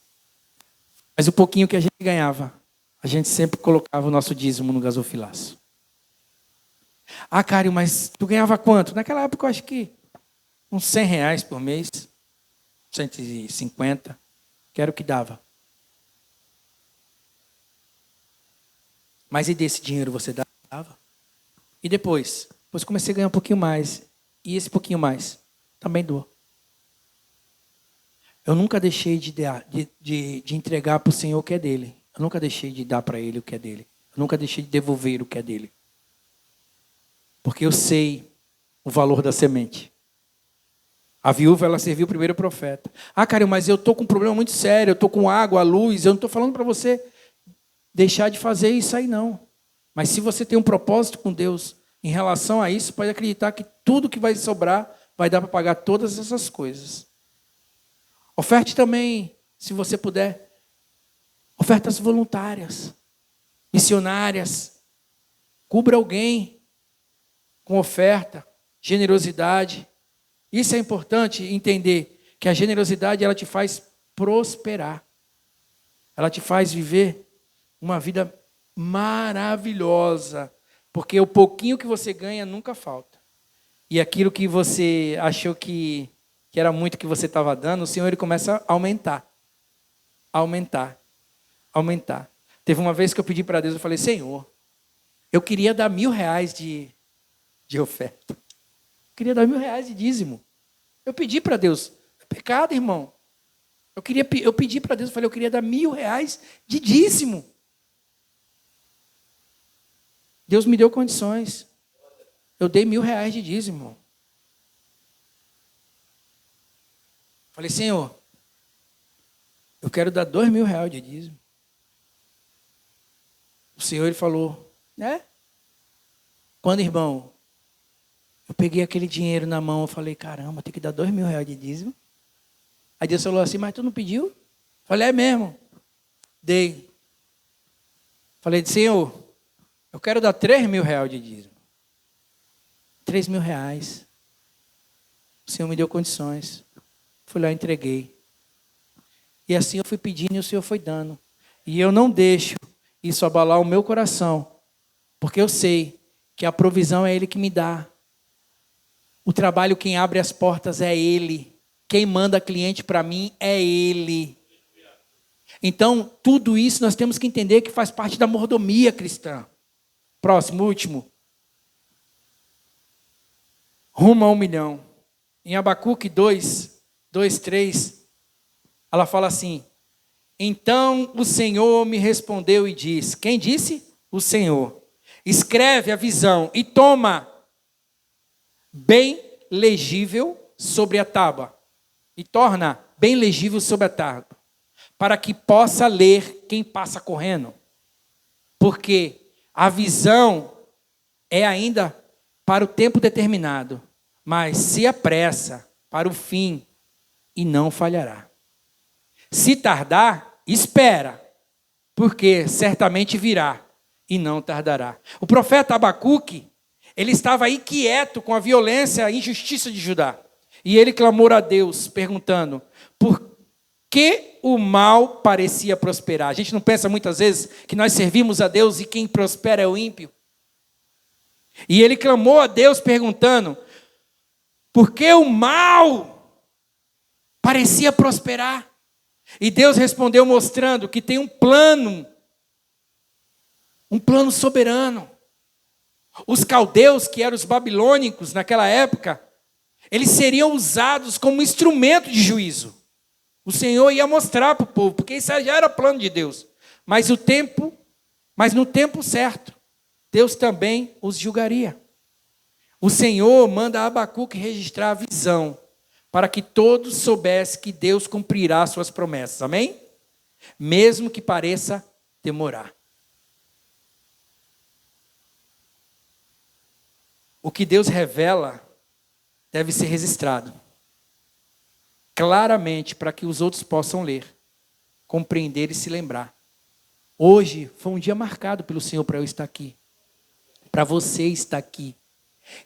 Mas o pouquinho que a gente ganhava, a gente sempre colocava o nosso dízimo no gasofilaço. Ah, Cário, mas tu ganhava quanto? Naquela época eu acho que uns R$100 por mês. 150. Que era o que dava. Mas e desse dinheiro você dava? E depois? Depois comecei a ganhar um pouquinho mais. E esse pouquinho mais também doou. Eu nunca deixei de entregar para o Senhor o que é dele. Eu nunca deixei de dar para ele o que é dele. Eu nunca deixei de devolver o que é dele. Porque eu sei o valor da semente. A viúva, ela serviu primeiro o profeta. Ah, cara, mas eu estou com um problema muito sério. Eu estou com água, luz. Eu não estou falando para você deixar de fazer isso aí, não. Mas se você tem um propósito com Deus em relação a isso, pode acreditar que tudo que vai sobrar vai dar para pagar todas essas coisas. Oferte também, se você puder, ofertas voluntárias, missionárias. Cubra alguém com oferta, generosidade. Isso é importante entender, que a generosidade ela te faz prosperar. Ela te faz viver uma vida maravilhosa, porque o pouquinho que você ganha nunca falta. E aquilo que você achou que era muito que você estava dando, o Senhor ele começa a aumentar. Aumentar. Teve uma vez que eu pedi para Deus, eu falei, Senhor, eu queria dar R$1.000 de oferta. Eu queria dar R$1.000 de dízimo. Eu pedi para Deus, é pecado, irmão. Eu pedi para Deus, eu falei, eu queria dar R$1.000 de dízimo. Deus me deu condições. Eu dei R$1.000 de dízimo. Falei, Senhor, eu quero dar R$2.000 de dízimo. O Senhor ele falou, né? Quando, irmão, eu peguei aquele dinheiro na mão, eu falei, caramba, tem que dar R$2.000 de dízimo. Aí Deus falou assim, mas tu não pediu? Falei, é mesmo. Dei. Falei, Senhor, eu quero dar R$3.000 de dízimo. R$3.000. O Senhor me deu condições. Fui lá e entreguei. E assim eu fui pedindo e o Senhor foi dando. E eu não deixo isso abalar o meu coração. Porque eu sei que a provisão é Ele que me dá. O trabalho, quem abre as portas é Ele. Quem manda cliente para mim é Ele. Então, tudo isso nós temos que entender que faz parte da mordomia cristã. Próximo, último. Rumo a 1 milhão. Em Abacuque 2:3, ela fala assim, então o Senhor me respondeu e disse, quem disse? O Senhor. Escreve a visão e toma bem legível sobre a tábua. E torna bem legível sobre a tábua. Para que possa ler quem passa correndo. Porque a visão é ainda para o tempo determinado. Mas se apressa para o fim e não falhará. Se tardar, espera. Porque certamente virá e não tardará. O profeta Abacuque, ele estava aí quieto com a violência e a injustiça de Judá. E ele clamou a Deus, perguntando, por que o mal parecia prosperar? A gente não pensa muitas vezes que nós servimos a Deus e quem prospera é o ímpio? E ele clamou a Deus perguntando, por que o mal parecia prosperar? E Deus respondeu mostrando que tem um plano soberano. Os caldeus, que eram os babilônicos naquela época, eles seriam usados como instrumento de juízo. O Senhor ia mostrar para o povo, porque isso já era plano de Deus. Mas no tempo certo, Deus também os julgaria. O Senhor manda Abacuque registrar a visão, para que todos soubessem que Deus cumprirá suas promessas. Amém? Mesmo que pareça demorar. O que Deus revela deve ser registrado. claramente para que os outros possam ler, compreender e se lembrar. Hoje foi um dia marcado pelo Senhor para eu estar aqui, para você estar aqui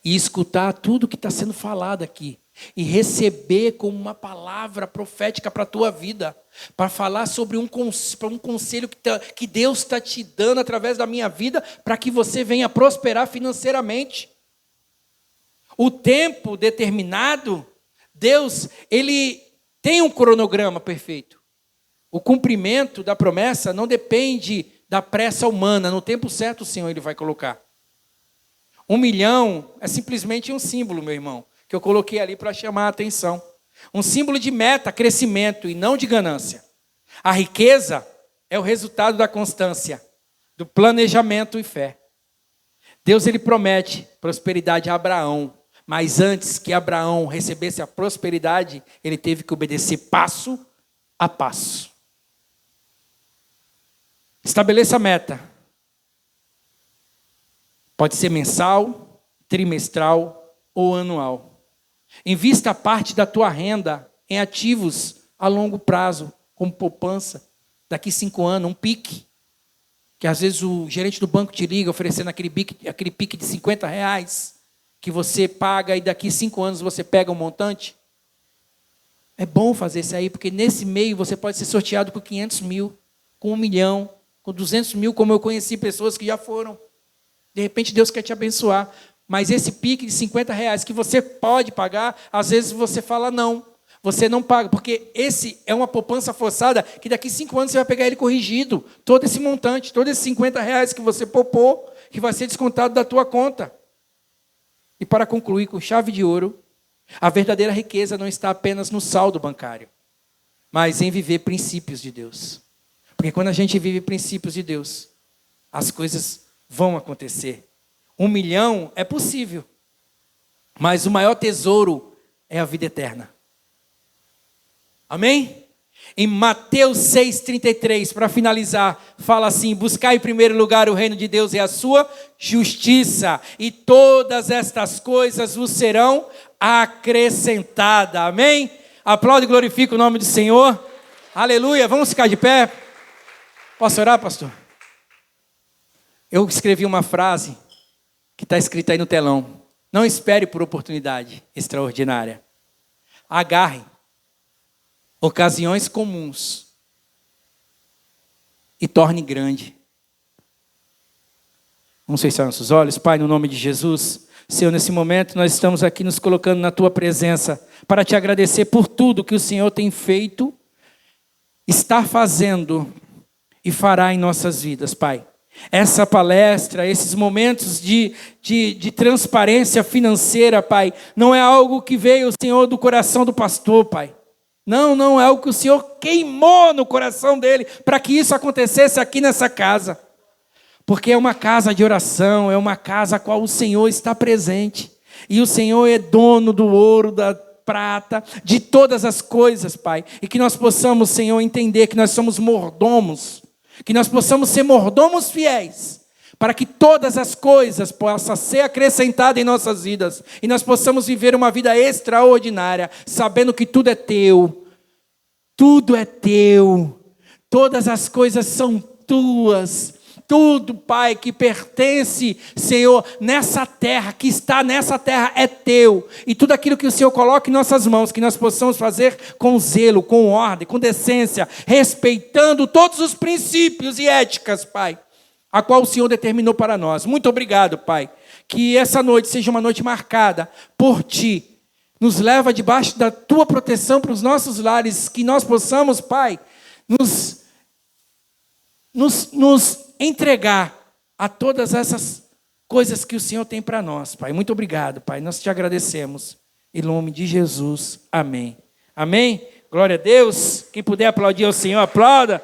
e escutar tudo que está sendo falado aqui e receber como uma palavra profética para a tua vida, para falar sobre um conselho que Deus está te dando através da minha vida para que você venha prosperar financeiramente. O tempo determinado, Deus, Ele tem um cronograma perfeito. O cumprimento da promessa não depende da pressa humana. No tempo certo o Senhor Ele vai colocar. 1 milhão é simplesmente um símbolo, meu irmão, que eu coloquei ali para chamar a atenção. Um símbolo de meta, crescimento e não de ganância. A riqueza é o resultado da constância, do planejamento e fé. Deus Ele promete prosperidade a Abraão. Mas antes que Abraão recebesse a prosperidade, ele teve que obedecer passo a passo. Estabeleça a meta. Pode ser mensal, trimestral ou anual. Invista parte da tua renda em ativos a longo prazo, como poupança. Daqui 5 anos, um pique. Que às vezes o gerente do banco te liga oferecendo aquele pique de R$50. Que você paga e daqui 5 anos você pega um montante. É bom fazer isso aí, porque nesse meio você pode ser sorteado com 500 mil, com 1 milhão, com 200 mil, como eu conheci pessoas que já foram. De repente Deus quer te abençoar. Mas esse pique de R$50 que você pode pagar, às vezes você fala não. Você não paga, porque esse é uma poupança forçada, que daqui 5 anos você vai pegar ele corrigido. Todo esse montante, todos esses R$50 que você poupou, que vai ser descontado da tua conta. E para concluir com chave de ouro, a verdadeira riqueza não está apenas no saldo bancário, mas em viver princípios de Deus. Porque quando a gente vive princípios de Deus, as coisas vão acontecer. 1 milhão é possível, mas o maior tesouro é a vida eterna. Amém? Em Mateus 6,33, para finalizar, fala assim: buscai em primeiro lugar o reino de Deus e a sua justiça, e todas estas coisas vos serão acrescentadas. Amém? Aplaude e glorifica o nome do Senhor. Aleluia. Vamos ficar de pé? Posso orar, pastor? Eu escrevi uma frase que está escrita aí no telão. Não espere por oportunidade extraordinária. Agarre ocasiões comuns e torne grande. Vamos fechar nossos olhos. Pai, no nome de Jesus, Senhor, nesse momento nós estamos aqui nos colocando na Tua presença para Te agradecer por tudo que o Senhor tem feito, está fazendo e fará em nossas vidas, Pai. Essa palestra, esses momentos de transparência financeira, Pai, não é algo que veio, Senhor, do coração do pastor, Pai. Não, é algo que o Senhor queimou no coração dele para que isso acontecesse aqui nessa casa. Porque é uma casa de oração, é uma casa a qual o Senhor está presente. E o Senhor é dono do ouro, da prata, de todas as coisas, Pai. E que nós possamos, Senhor, entender que nós somos mordomos. Que nós possamos ser mordomos fiéis. Para que todas as coisas possam ser acrescentadas em nossas vidas. E nós possamos viver uma vida extraordinária, sabendo que tudo é teu. Tudo é teu. Todas as coisas são tuas. Tudo, Pai, que pertence, Senhor, nessa terra, que está nessa terra, é teu. E tudo aquilo que o Senhor coloca em nossas mãos, que nós possamos fazer com zelo, com ordem, com decência, respeitando todos os princípios e éticas, Pai, a qual o Senhor determinou para nós. Muito obrigado, Pai. Que essa noite seja uma noite marcada por Ti. Nos leva debaixo da Tua proteção para os nossos lares. Que nós possamos, Pai, nos entregar a todas essas coisas que o Senhor tem para nós, Pai. Muito obrigado, Pai. Nós Te agradecemos. Em nome de Jesus. Amém. Amém? Glória a Deus. Quem puder aplaudir ao Senhor, aplauda.